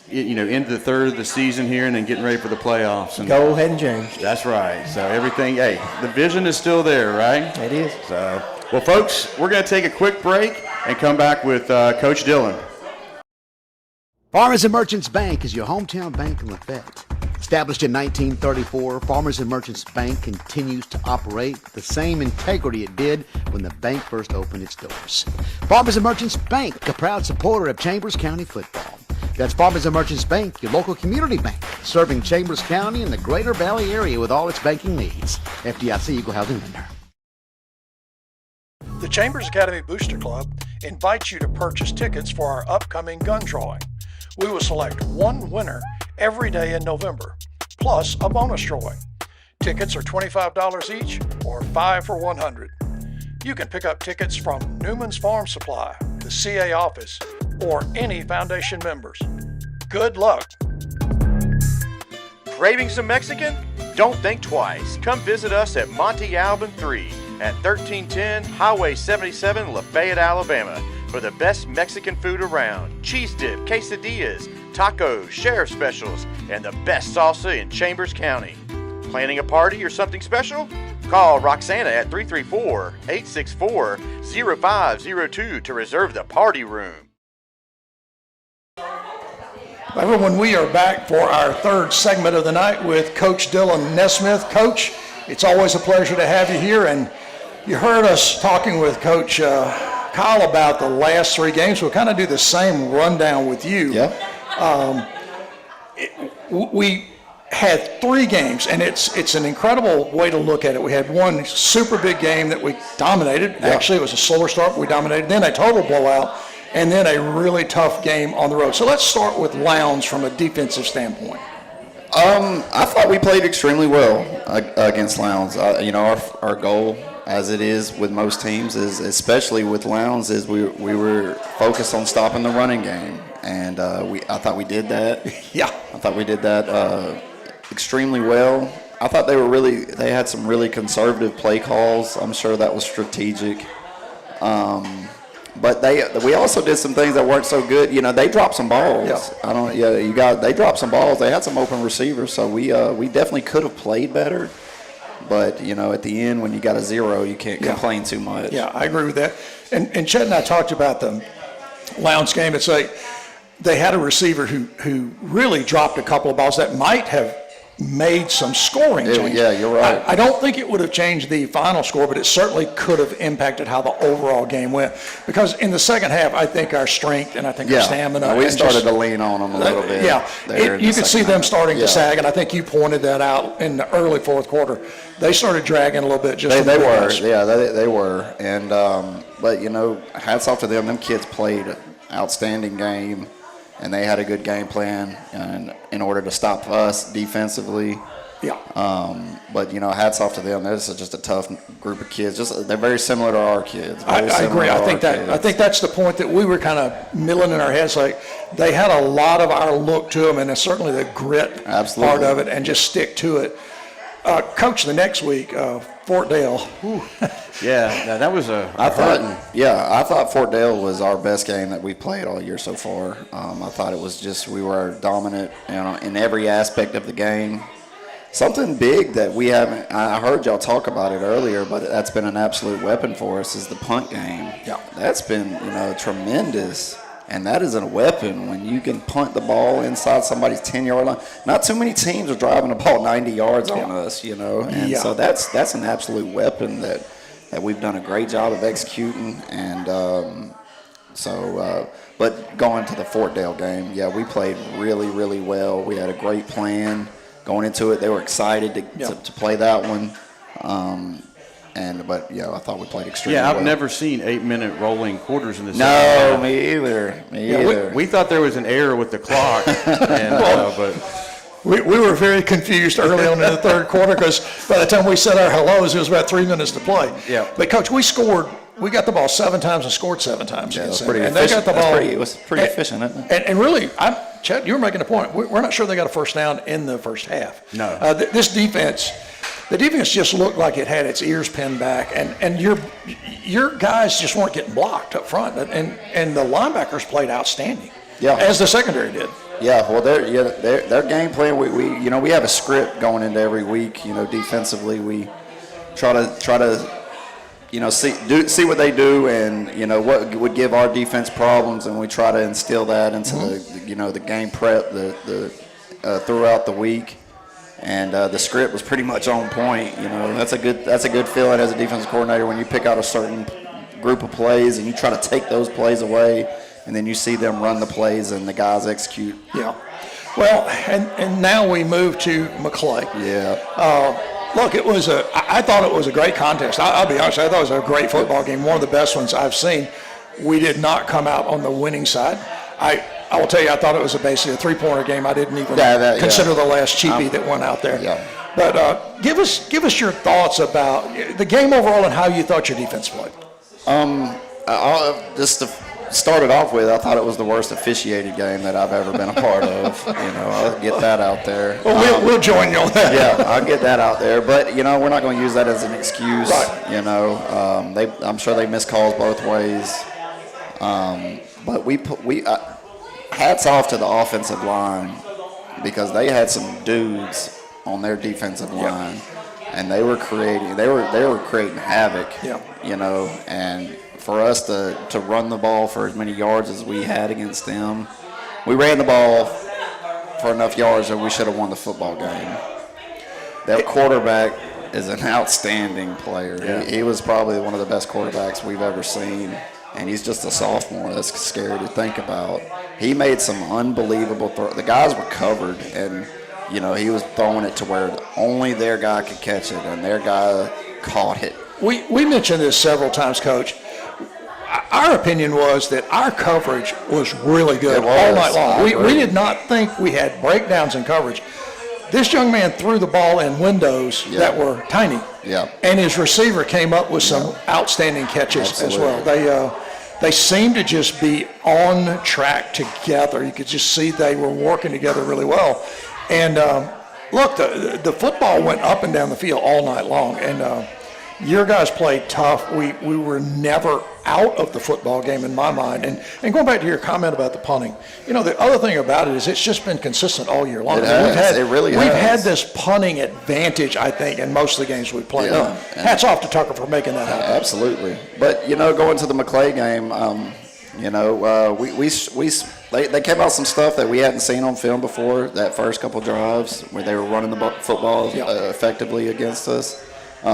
[SPEAKER 4] into the third of the season here, and then getting ready for the playoffs. And
[SPEAKER 5] go ahead and change.
[SPEAKER 4] That's right. So everything, the vision is still there, right?
[SPEAKER 5] It is.
[SPEAKER 4] So, well, folks, we're going to take a quick break and come back with Coach Dillon.
[SPEAKER 1] Farmers and Merchants Bank is your hometown bank in Lafayette. Established in 1934, Farmers and Merchants Bank continues to operate with the same integrity it did when the bank first opened its doors. Farmers and Merchants Bank, a proud supporter of Chambers County football. That's Farmers and Merchants Bank, your local community bank, serving Chambers County and the Greater Valley area with all its banking needs. FDIC Equal Housing Lender.
[SPEAKER 3] The Chambers Academy Booster Club invites you to purchase tickets for our upcoming gun drawing. We will select one winner every day in November, plus a bonus drawing. Tickets are $25 each or 5 for $100. You can pick up tickets from Newman's Farm Supply, the CA office, or any foundation members. Good luck.
[SPEAKER 2] Craving some Mexican? Don't think twice. Come visit us at Monte Alban 3 at 1310 Highway 77, Lafayette, Alabama for the best Mexican food around. Cheese dip, quesadillas, tacos, sheriff specials, and the best salsa in Chambers County. Planning a party or something special? Call Roxana at 334-864-0502 to reserve the party room.
[SPEAKER 3] Everyone, we are back for our third segment of the night with Coach Dylan Nesmith. Coach, it's always a pleasure to have you here, and you heard us talking with Coach Kyle about the last three games. We'll kind of do the same rundown with you.
[SPEAKER 6] Yep.
[SPEAKER 3] We had three games, and it's an incredible way to look at it. We had one super big game that we dominated.
[SPEAKER 6] Yeah.
[SPEAKER 3] Actually, it was a slower start, but we dominated. Then a total blowout, and then a really tough game on the road. So let's start with Lowndes from a defensive standpoint.
[SPEAKER 6] I thought we played extremely well against Lowndes. Our goal, as it is with most teams, is especially with Lowndes, is we were focused on stopping the running game, and I thought we did that.
[SPEAKER 3] Yeah.
[SPEAKER 6] I thought we did that extremely well. I thought they had some really conservative play calls. I'm sure that was strategic. But we also did some things that weren't so good. They dropped some balls.
[SPEAKER 3] Yeah.
[SPEAKER 6] They dropped some balls. They had some open receivers, so we definitely could have played better. But at the end, when you got a 0, you can't complain too much.
[SPEAKER 3] Yeah, I agree with that. And Chet and I talked about the Lowndes game. It's like they had a receiver who really dropped a couple of balls that might have made some scoring changes.
[SPEAKER 6] Yeah, you're right.
[SPEAKER 3] I don't think it would have changed the final score, but it certainly could have impacted how the overall game went. Because in the second half, I think our strength and I think our stamina.
[SPEAKER 6] We started to lean on them a little bit.
[SPEAKER 3] Yeah, you could see them starting to
[SPEAKER 6] Yeah.
[SPEAKER 3] sag, and I think you pointed that out in the early fourth quarter. They started dragging a little bit.
[SPEAKER 6] They were, they were. And but hats off to them. Them kids played an outstanding game. And they had a good game plan in order to stop us defensively.
[SPEAKER 3] Yeah.
[SPEAKER 6] But hats off to them. This is just a tough group of kids. They're very similar to our kids.
[SPEAKER 3] I agree. I think that's the point that we were kind of milling in our heads. Like they had a lot of our look to them, and it's certainly the grit part of it, and just stick to it. Coach, the next week, Fort Dale.
[SPEAKER 4] Yeah, that was
[SPEAKER 6] I thought Fort Dale was our best game that we played all year so far. I thought it was just we were dominant in every aspect of the game. Something big that we haven't, I heard y'all talk about it earlier, but that's been an absolute weapon for us is the punt game.
[SPEAKER 3] Yeah.
[SPEAKER 6] That's been, tremendous. And that is a weapon when you can punt the ball inside somebody's 10-yard line. Not too many teams are driving the ball 90 yards on us, And so that's an absolute weapon that we've done a great job of executing. And but going to the Fort Dale game, we played really, really well. We had a great plan going into it. They were excited to play that one. But I thought we played extremely well.
[SPEAKER 4] Yeah, I've never seen 8-minute rolling quarters in this.
[SPEAKER 6] No, me either.
[SPEAKER 4] We thought there was an error with the clock, but
[SPEAKER 3] We were very confused early on in the third quarter because by the time we said our hellos, it was about 3 minutes to play.
[SPEAKER 4] Yeah.
[SPEAKER 3] But Coach, we got the ball 7 times and scored 7 times.
[SPEAKER 6] Yeah, it was
[SPEAKER 3] against
[SPEAKER 6] pretty
[SPEAKER 3] them.
[SPEAKER 6] efficient.
[SPEAKER 3] And they got the ball.
[SPEAKER 6] It was pretty efficient, isn't it?
[SPEAKER 3] And really, Chet, you were making a point. We're not sure they got a first down in the first half.
[SPEAKER 4] No.
[SPEAKER 3] This defense. The defense just looked like it had its ears pinned back, and your guys just weren't getting blocked up front, and the linebackers played outstanding, as the secondary did.
[SPEAKER 6] Yeah, well, their game plan. We have a script going into every week. Defensively, we try to see what they do, and what would give our defense problems, and we try to instill that into the game prep throughout the week. And the script was pretty much on point. That's a good feeling as a defensive coordinator when you pick out a certain group of plays and you try to take those plays away, and then you see them run the plays and the guys execute.
[SPEAKER 3] Yeah. Well, and now we move to McClay.
[SPEAKER 6] Yeah.
[SPEAKER 3] Look, I thought it was a great contest. I'll be honest, I thought it was a great football game, one of the best ones I've seen. We did not come out on the winning side. I will tell you, I thought it was basically a 3-pointer game. I didn't even consider the last cheapie that went out there.
[SPEAKER 6] Yeah.
[SPEAKER 3] But give us your thoughts about the game overall and how you thought your defense played.
[SPEAKER 6] Just to start it off with, I thought it was the worst officiated game that I've ever been a part of. I'll get that out there.
[SPEAKER 3] Well, we'll join you on that.
[SPEAKER 6] Yeah, I'll get that out there. But we're not going to use that as an excuse.
[SPEAKER 3] Right.
[SPEAKER 6] I'm sure they missed calls both ways. But we hats off to the offensive line because they had some dudes on their defensive line, and they were creating havoc.
[SPEAKER 3] Yeah.
[SPEAKER 6] And for us to run the ball for as many yards as we had against them, we ran the ball for enough yards that we should have won the football game. That quarterback is an outstanding player.
[SPEAKER 3] Yeah.
[SPEAKER 6] He was probably one of the best quarterbacks we've ever seen, and he's just a sophomore. That's scary to think about. He made some unbelievable throws. The guys were covered, and he was throwing it to where only their guy could catch it, and their guy caught it.
[SPEAKER 3] We mentioned this several times, Coach. Our opinion was that our coverage was really good all night long. We did not think we had breakdowns in coverage. This young man threw the ball in windows that were tiny.
[SPEAKER 6] Yeah.
[SPEAKER 3] And his receiver came up with some outstanding catches as well. They seemed to just be on track together. You could just see they were working together really well. And look, the football went up and down the field all night long. And your guys played tough. We were never out of the football game in my mind. And going back to your comment about the punting, the other thing about it is it's just been consistent all year long.
[SPEAKER 6] It has. It really has.
[SPEAKER 3] We've had this punting advantage, I think, in most of the games we played.
[SPEAKER 6] Yeah.
[SPEAKER 3] Hats off to Tucker for making that happen.
[SPEAKER 6] Absolutely. But, going to the McClay game, they came out some stuff that we hadn't seen on film before, that first couple drives where they were running the football effectively against us.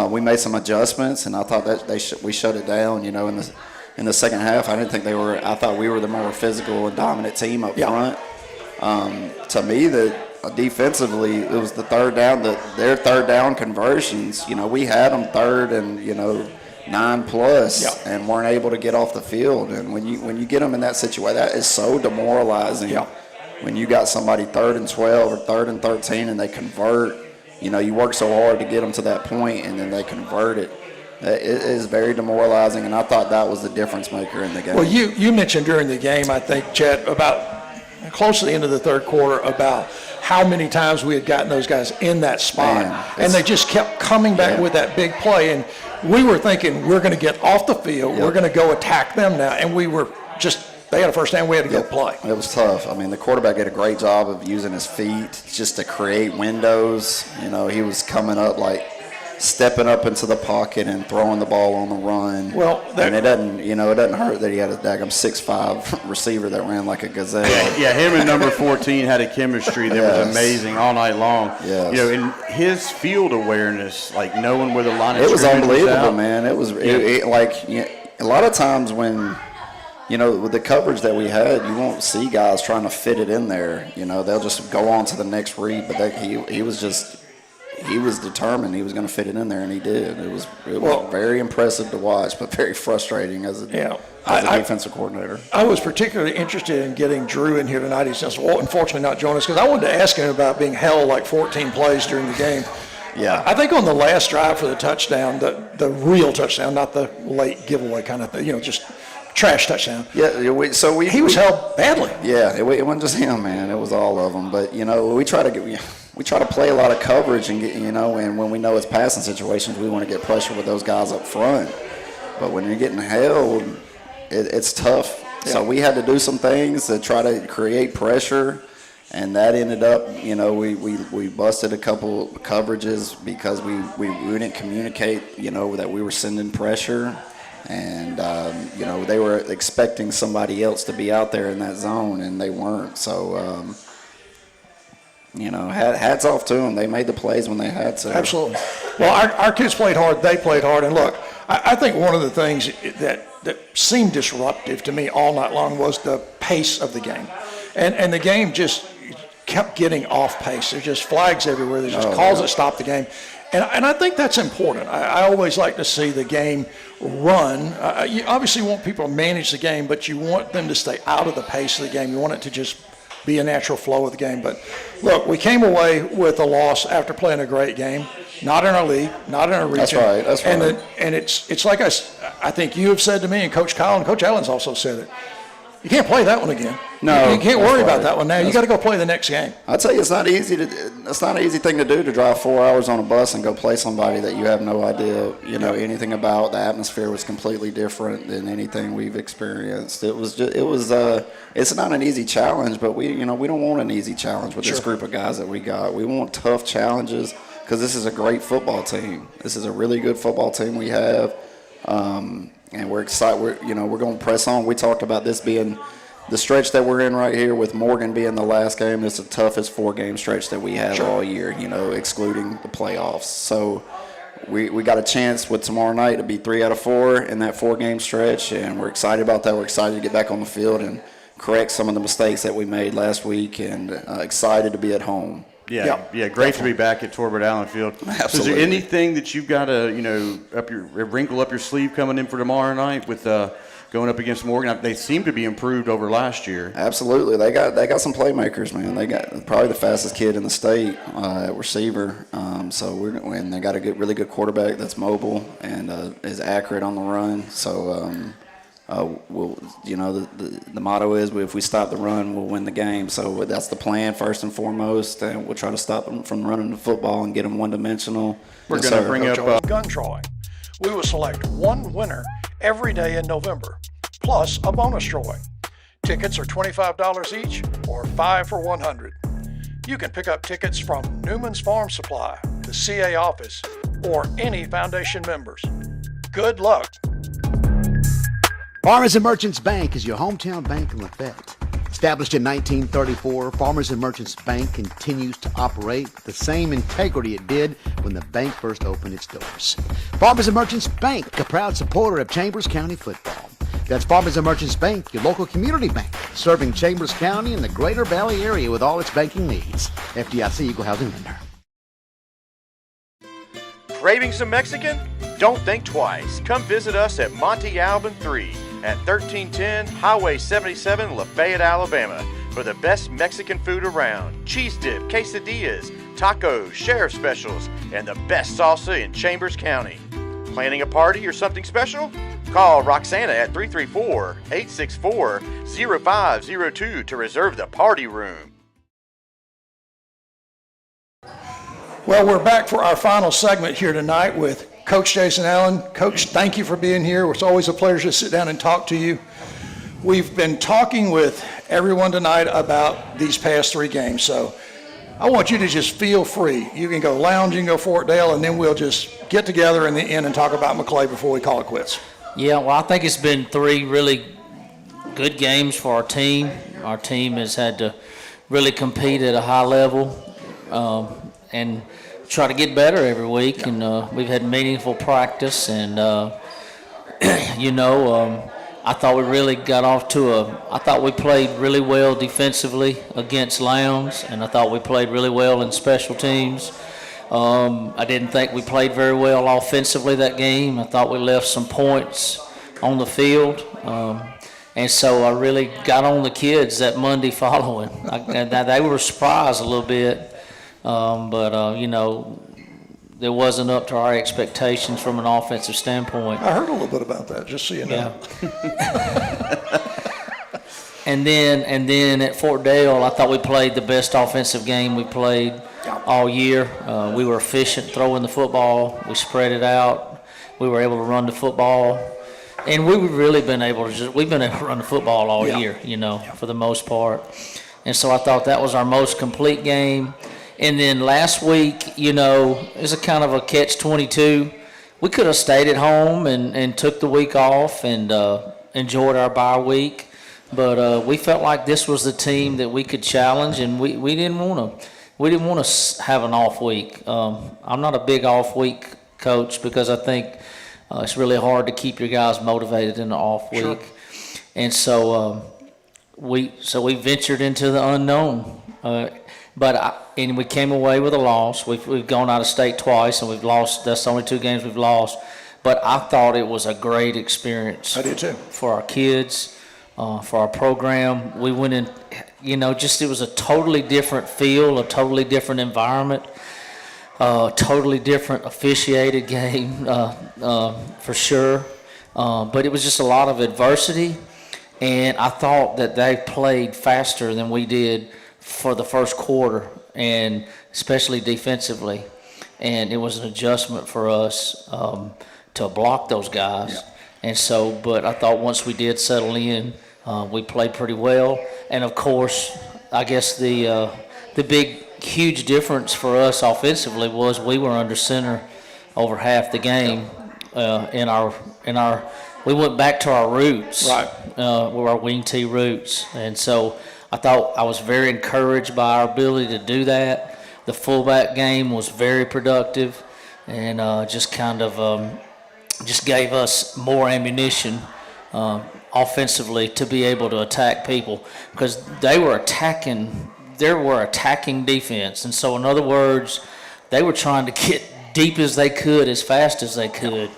[SPEAKER 6] We made some adjustments, and I thought that we shut it down. In the second half, I didn't think they were. I thought we were the more physical and dominant team up front. To me, defensively, it was the third down. Their third down conversions. We had them third and 9+ and weren't able to get off the field. And when you get them in that situation, that is so demoralizing.
[SPEAKER 3] Yeah.
[SPEAKER 6] When you got somebody 3rd and 12 or 3rd and 13 and they convert. You work so hard to get them to that point, and then they convert it. It is very demoralizing, and I thought that was the difference maker in the game.
[SPEAKER 3] Well, you mentioned during the game, I think, Chet, about close to the end of the third quarter, about how many times we had gotten those guys in that spot. And they just kept coming back with that big play. And we were thinking, we're going to get off the field. We're going to go attack them now. And we were just – they had a first down, we had to go play.
[SPEAKER 6] It was tough. I mean, the quarterback did a great job of using his feet just to create windows. He was coming up stepping up into the pocket and throwing the ball on the run.
[SPEAKER 3] Well,
[SPEAKER 6] and it doesn't hurt that he had a daggum 6'5" receiver that ran like a gazelle.
[SPEAKER 4] Yeah, him and number 14 had a chemistry that was amazing all night long.
[SPEAKER 6] Yes.
[SPEAKER 4] And his field awareness, knowing where the line of
[SPEAKER 6] it was unbelievable,
[SPEAKER 4] out.
[SPEAKER 6] man. It was a lot of times when. With the coverage that we had, you won't see guys trying to fit it in there. They'll just go on to the next read. But he was determined he was going to fit it in there, and he did. It was very impressive to watch, but very frustrating as a defensive coordinator.
[SPEAKER 3] I was particularly interested in getting Drew in here tonight. He's just unfortunately not joining us because I wanted to ask him about being held 14 plays during the game.
[SPEAKER 6] Yeah.
[SPEAKER 3] I think on the last drive for the touchdown, the real touchdown, not the late giveaway kind of thing, just trash touchdown.
[SPEAKER 6] Yeah, he
[SPEAKER 3] was held badly.
[SPEAKER 6] Yeah, it wasn't just him, man. It was all of them. But we try to play a lot of coverage and get and when we know it's passing situations, we want to get pressure with those guys up front. But when you're getting held, it's tough. Yeah. So we had to do some things to try to create pressure, and that ended up, we busted a couple coverages because we didn't communicate, that we were sending pressure. And, they were expecting somebody else to be out there in that zone, and they weren't. So, hats off to them. They made the plays when they had to.
[SPEAKER 3] Absolutely. Well, our kids played hard. They played hard. And, look, I think one of the things that seemed disruptive to me all night long was the pace of the game. And the game just kept getting off pace. There's just flags everywhere. There's just calls that stop the game. And I think that's important. I always like to see the game run. You obviously want people to manage the game, but you want them to stay out of the pace of the game. You want it to just be a natural flow of the game. But look, we came away with a loss after playing a great game. Not in our league, not in our region.
[SPEAKER 6] That's right. That's right.
[SPEAKER 3] And it's like I think you have said to me, and Coach Kyle and Coach Allen's also said it. You can't play that one again.
[SPEAKER 6] No,
[SPEAKER 3] you can't worry
[SPEAKER 6] right.
[SPEAKER 3] about that one now. You got to go play the next game.
[SPEAKER 6] I tell you, it's not an easy thing to do, to drive 4 hours on a bus and go play somebody that you have no idea, anything about. The atmosphere was completely different than anything we've experienced. It's not an easy challenge, but we don't want an easy challenge with this group of guys that we got. We want tough challenges because this is a great football team. This is a really good football team we have. And we're excited. We're going to press on. We talked about this being the stretch that we're in right here with Morgan being the last game. It's the toughest 4-game stretch that we have all year, excluding the playoffs. So we got a chance with tomorrow night to be 3 out of 4 in that 4-game stretch, and we're excited about that. We're excited to get back on the field and correct some of the mistakes that we made last week, and excited to be at home.
[SPEAKER 4] Yeah, great to be back at Torbert Allen Field.
[SPEAKER 6] Absolutely.
[SPEAKER 4] So is there anything that you've got to, wrinkle up your sleeve coming in for tomorrow night with going up against Morgan? They seem to be improved over last year.
[SPEAKER 6] Absolutely, they got some playmakers, man. They got probably the fastest kid in the state at receiver. And they got a really good quarterback that's mobile and is accurate on the run. So. The motto is if we stop the run, we'll win the game. So that's the plan first and foremost, and we'll try to stop them from running the football and get them one-dimensional.
[SPEAKER 4] We're going to bring up
[SPEAKER 3] gun drawing. We will select one winner every day in November, plus a bonus drawing. Tickets are $25 each, or 5 for $100. You can pick up tickets from Newman's Farm Supply, the CA office, or any foundation members. Good luck.
[SPEAKER 1] Farmers and Merchants Bank is your hometown bank in Lafayette. Established in 1934, Farmers and Merchants Bank continues to operate with the same integrity it did when the bank first opened its doors. Farmers and Merchants Bank, a proud supporter of Chambers County football. That's Farmers and Merchants Bank, your local community bank, serving Chambers County and the Greater Valley area with all its banking needs. FDIC Equal Housing Lender.
[SPEAKER 2] Craving some Mexican? Don't think twice. Come visit us at Monte Alban 3 at 1310 Highway 77, Lafayette, Alabama, for the best Mexican food around. Cheese dip, quesadillas, tacos, sheriff specials, and the best salsa in Chambers County. Planning a party or something special? Call Roxana at 334-864-0502 to reserve the party room.
[SPEAKER 3] Well, we're back for our final segment here tonight with Coach Jason Allen. Coach, thank you for being here. It's always a pleasure to sit down and talk to you. We've been talking with everyone tonight about these past 3 games, so I want you to just feel free. You can go lounge, you can go Fort Dale, and then we'll just get together in the end and talk about McClay before we call it quits.
[SPEAKER 7] Yeah, well, I think it's been 3 really good games for our team. Our team has had to really compete at a high level and try to get better every week. And we've had meaningful practice. And, I thought we really got off to I thought we played really well defensively against Lowndes, and I thought we played really well in special teams. I didn't think we played very well offensively that game. I thought we left some points on the field. And so I really got on the kids that Monday following. And they were surprised a little bit. It wasn't up to our expectations from an offensive standpoint.
[SPEAKER 3] I heard a little bit about that, just so you know.
[SPEAKER 7] Yeah. And then at Fort Dale, I thought we played the best offensive game we played all year. We were efficient throwing the football. We spread it out. We were able to run the football. And we've really been able to run the football all year, for the most part. And so I thought that was our most complete game. And then last week, it was a kind of a catch-22. We could have stayed at home and took the week off and enjoyed our bye week. But we felt like this was the team that we could challenge, and we didn't want to have an off week. I'm not a big off week coach because I think it's really hard to keep your guys motivated in the off week. Sure. And so we ventured into the unknown. And we came away with a loss. We've gone out of state twice, and we've lost. That's the only 2 games we've lost. But I thought it was a great experience.
[SPEAKER 3] I did too.
[SPEAKER 7] For our kids, for our program. We went in just it was a totally different feel, a totally different environment, totally different officiated game for sure. But it was just a lot of adversity, and I thought that they played faster than we did for the first quarter, and especially defensively. And it was an adjustment for us to block those guys. Yeah. And so, but I thought once we did settle in, we played pretty well. And of course, I guess the big, huge difference for us offensively was we were under center over half the game. We went back to our roots,
[SPEAKER 3] right?
[SPEAKER 7] Our wing T roots, and so I thought I was very encouraged by our ability to do that. The fullback game was very productive, and just kind of just gave us more ammunition offensively to be able to attack people, because they were attacking. There were attacking defense, and so in other words, they were trying to get deep as they could, as fast as they could.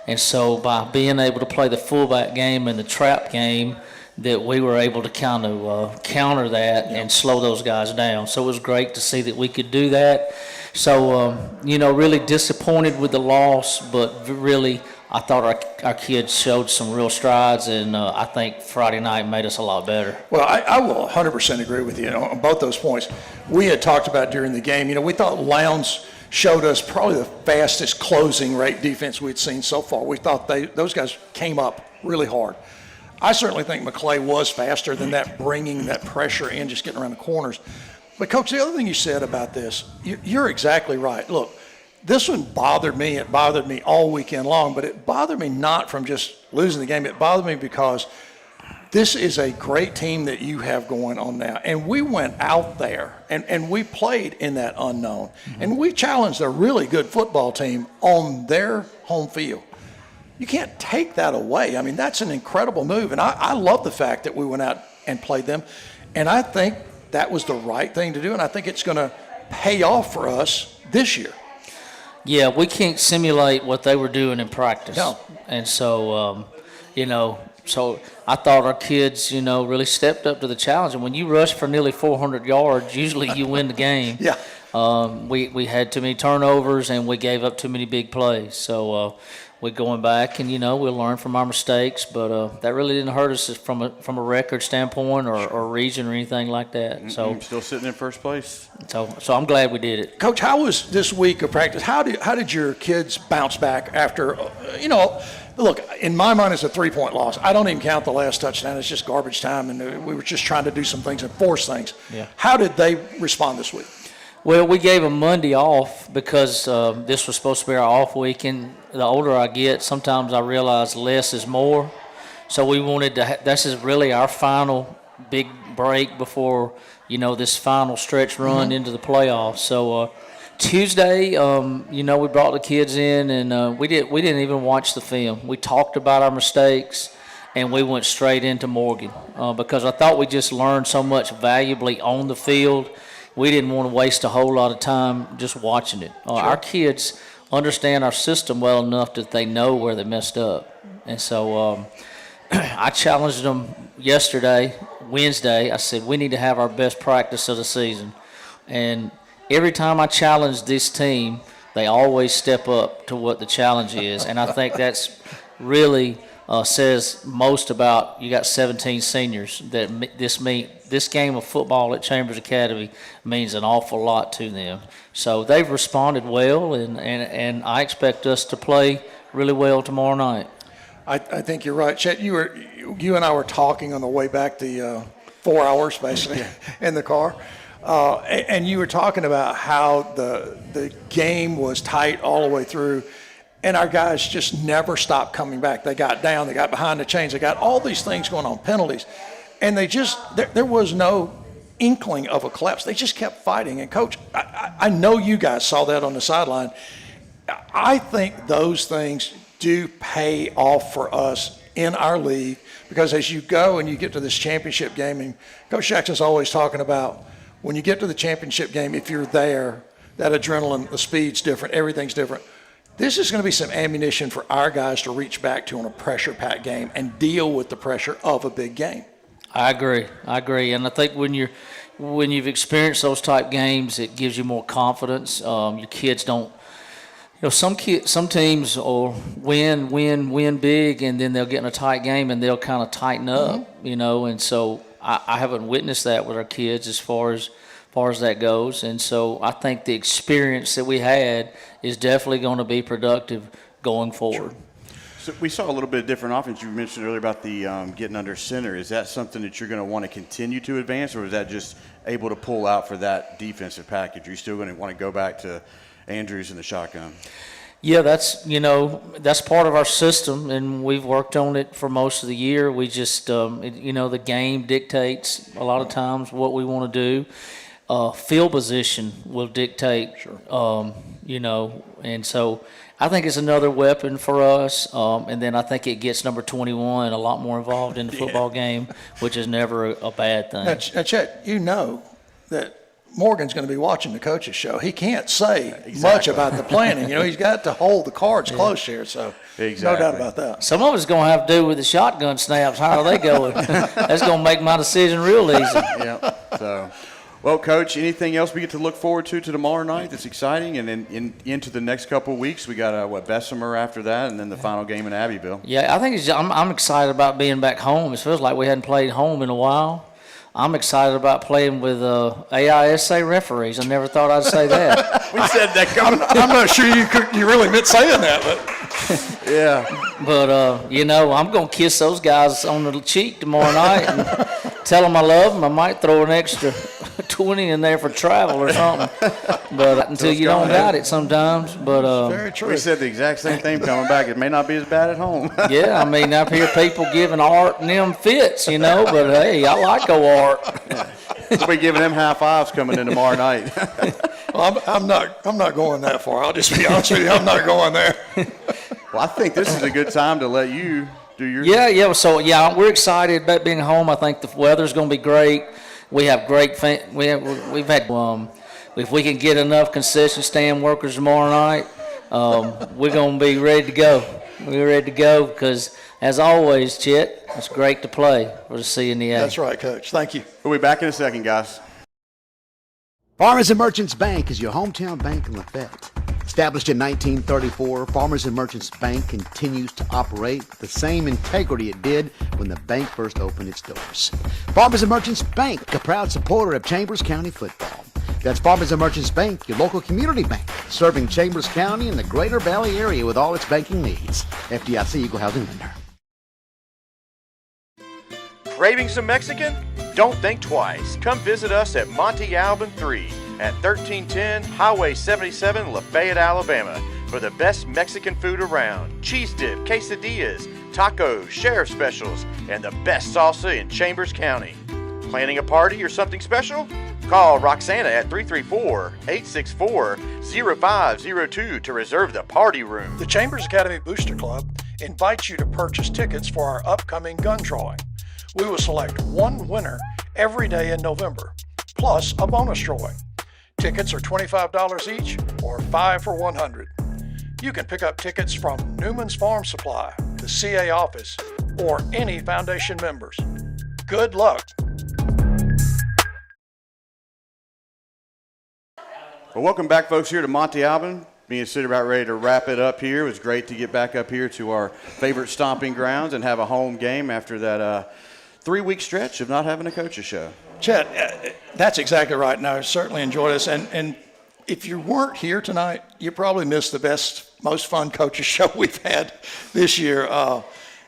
[SPEAKER 7] And so by being able to play the fullback game and the trap game, that we were able to kind of counter that and slow those guys down. So it was great to see that we could do that. So, really disappointed with the loss, but really I thought our kids showed some real strides, and I think Friday night made us a lot better.
[SPEAKER 3] Well, I will 100% agree with you on both those points. We had talked about during the game, we thought Lowndes showed us probably the fastest closing rate defense we'd seen so far. We thought those guys came up really hard. I certainly think McClay was faster than that, bringing that pressure in, just getting around the corners. But, Coach, the other thing you said about this, you're exactly right. Look, this one bothered me. It bothered me all weekend long, but it bothered me not from just losing the game. It bothered me because this is a great team that you have going on now. And we went out there, and we played in that unknown. Mm-hmm. And we challenged a really good football team on their home field. You can't take that away. I mean, that's an incredible move. And I love the fact that we went out and played them. And I think that was the right thing to do. And I think it's going to pay off for us this year.
[SPEAKER 7] Yeah, we can't simulate what they were doing in practice.
[SPEAKER 3] No.
[SPEAKER 7] And so, so I thought our kids, really stepped up to the challenge. And when you rush for nearly 400 yards, usually you win the game.
[SPEAKER 3] Yeah.
[SPEAKER 7] We had too many turnovers, and we gave up too many big plays. So we're going back, and we'll learn from our mistakes. But that really didn't hurt us from a record standpoint or region or anything like that. So
[SPEAKER 4] still sitting in first place.
[SPEAKER 7] So I'm glad we did it.
[SPEAKER 3] Coach, how was this week of practice? How did your kids bounce back after? Look, in my mind, it's a 3-point loss. I don't even count the last touchdown. It's just garbage time, and we were just trying to do some things and force things.
[SPEAKER 7] Yeah.
[SPEAKER 3] How did they respond this week?
[SPEAKER 7] Well, we gave them Monday off because this was supposed to be our off week, and the older I get, sometimes I realize less is more. So we wanted to this is really our final big break before, this final stretch run into the playoffs. So Tuesday, we brought the kids in, and we didn't even watch the film. We talked about our mistakes, and we went straight into Morgan because I thought we just learned so much valuably on the field. We didn't want to waste a whole lot of time just watching it.
[SPEAKER 3] Sure.
[SPEAKER 7] Our kids understand our system well enough that they know where they messed up. And so I challenged them Wednesday. I said, we need to have our best practice of the season. And every time I challenge this team, they always step up to what the challenge is. And I think that's really says most about, you got 17 seniors, that this game of football at Chambers Academy means an awful lot to them. So they've responded well, and I expect us to play really well tomorrow night.
[SPEAKER 3] I think you're right. Chet, you and I were talking on the way back the 4 hours, basically, in the car. And you were talking about how the game was tight all the way through, and our guys just never stopped coming back. They got down, they got behind the chains, they got all these things going on, penalties, and they just there was no inkling of a collapse. They just kept fighting. And Coach, I know you guys saw that on the sideline. I think those things do pay off for us in our league, because as you go and you get to this championship game, and Coach Jackson's always talking about, when you get to the championship game, if you're there, that adrenaline, the speed's different, everything's different. This is going to be some ammunition for our guys to reach back to on a pressure-packed game and deal with the pressure of a big game.
[SPEAKER 7] I agree, and I think when you've experienced those type games, it gives you more confidence. Your kids don't. Some teams will win big, and then they'll get in a tight game and they'll kind of tighten up, And so I haven't witnessed that with our kids as far as that goes. And so I think the experience that we had is definitely going to be productive going forward.
[SPEAKER 4] Sure. So we saw a little bit of different offense. You mentioned earlier about the getting under center. Is that something that you're going to want to continue to advance, or is that just able to pull out for that defensive package? Are you still going to want to go back to Andrews in the shotgun?
[SPEAKER 7] Yeah, that's part of our system, and we've worked on it for most of the year. We just, the game dictates a lot of times what we want to do. Field position will dictate, and so I think it's another weapon for us. And then I think it gets number 21 a lot more involved in the football game, which is never a bad thing.
[SPEAKER 3] Now, Chet, that Morgan's going to be watching the coaches show. He can't say much about the planning. He's got to hold the cards close here, so no doubt about that.
[SPEAKER 7] Some of it's going to have to do with the shotgun snaps. How are they going? That's going to make my decision real easy.
[SPEAKER 4] Yeah. So, well, Coach, anything else we get to look forward to tomorrow night that's exciting? And then into the next couple of weeks, we got Bessemer after that, and then the final game in Abbeville.
[SPEAKER 7] Yeah, I think I'm excited about being back home. It feels like we hadn't played home in a while. I'm excited about playing with AISA referees. I never thought I'd say that.
[SPEAKER 4] We said that.
[SPEAKER 3] I'm not sure you really meant saying that, but
[SPEAKER 4] yeah.
[SPEAKER 7] But I'm gonna kiss those guys on the cheek tomorrow night and tell them I love them. I might throw an extra 20 in there for travel or something. But until you don't doubt it sometimes. But
[SPEAKER 3] very true.
[SPEAKER 4] We said the exact same thing coming back. It may not be as bad at home.
[SPEAKER 7] Yeah, I mean, I hear people giving Art and them fits, but hey, I like old Art.
[SPEAKER 4] We'll be giving them high fives coming in tomorrow night.
[SPEAKER 3] Well, I'm not going that far. I'll just be honest with you. I'm not going there.
[SPEAKER 4] Well, I think this is a good time to let you do your
[SPEAKER 7] Yeah. So we're excited about being home. I think the weather's going to be great. We have great we've had if we can get enough concession stand workers tomorrow night, we're going to be ready to go. We're ready to go because, as always, Chet, it's great to play for the CNEA.
[SPEAKER 3] That's right, Coach. Thank you.
[SPEAKER 4] We'll be back in a second, guys.
[SPEAKER 1] Farmers and Merchants Bank is your hometown bank in Lafayette. Established in 1934, Farmers and Merchants Bank continues to operate with the same integrity it did when the bank first opened its doors. Farmers and Merchants Bank, a proud supporter of Chambers County football. That's Farmers and Merchants Bank, your local community bank, serving Chambers County and the Greater Valley area with all its banking needs. FDIC Equal Housing Lender.
[SPEAKER 2] Craving some Mexican? Don't think twice. Come visit us at Monte Alban 3 at 1310 Highway 77, Lafayette, Alabama for the best Mexican food around. Cheese dip, quesadillas, tacos, sheriff specials, and the best salsa in Chambers County. Planning a party or something special? Call Roxana at 334-864-0502 to reserve the party room.
[SPEAKER 3] The Chambers Academy Booster Club invites you to purchase tickets for our upcoming gun drawing. We will select one winner every day in November, plus a bonus drawing. Tickets are $25 each or 5 for $100. You can pick up tickets from Newman's Farm Supply, the CA office, or any foundation members. Good luck.
[SPEAKER 4] Well, welcome back, folks, here to Monte Alban. Me and Sid about ready to wrap it up here. It was great to get back up here to our favorite stomping grounds and have a home game after that 3-week stretch of not having a coach's show.
[SPEAKER 3] Chet, that's exactly right. And I certainly enjoyed this. And if you weren't here tonight, you probably missed the best, most fun coaches show we've had this year.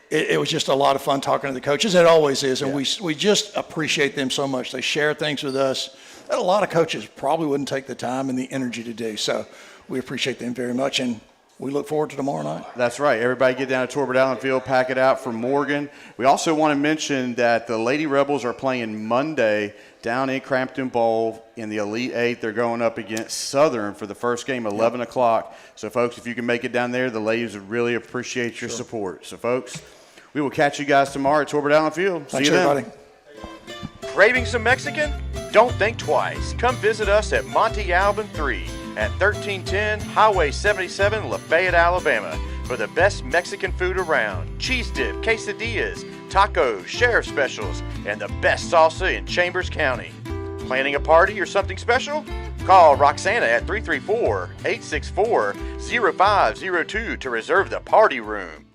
[SPEAKER 3] It was just a lot of fun talking to the coaches. It always is. And we just appreciate them so much. They share things with us that a lot of coaches probably wouldn't take the time and the energy to do. So we appreciate them very much. And we look forward to tomorrow night.
[SPEAKER 4] That's right. Everybody get down to Torbert Allen Field, pack it out for Morgan. We also want to mention that the Lady Rebels are playing Monday down in Crampton Bowl in the Elite Eight. They're going up against Southern for the first game, 11 o'clock. So, folks, if you can make it down there, the ladies would really appreciate your support. So, folks, we will catch you guys tomorrow at Torbert Allen Field.
[SPEAKER 3] Thanks,
[SPEAKER 4] See you
[SPEAKER 3] everybody.
[SPEAKER 4] then.
[SPEAKER 2] Craving some Mexican? Don't think twice. Come visit us at Monte Alban 3 at 1310 Highway 77, Lafayette, Alabama for the best Mexican food around. Cheese dip, quesadillas, tacos, sheriff specials, and the best salsa in Chambers County. Planning a party or something special? Call Roxana at 334-864-0502 to reserve the party room.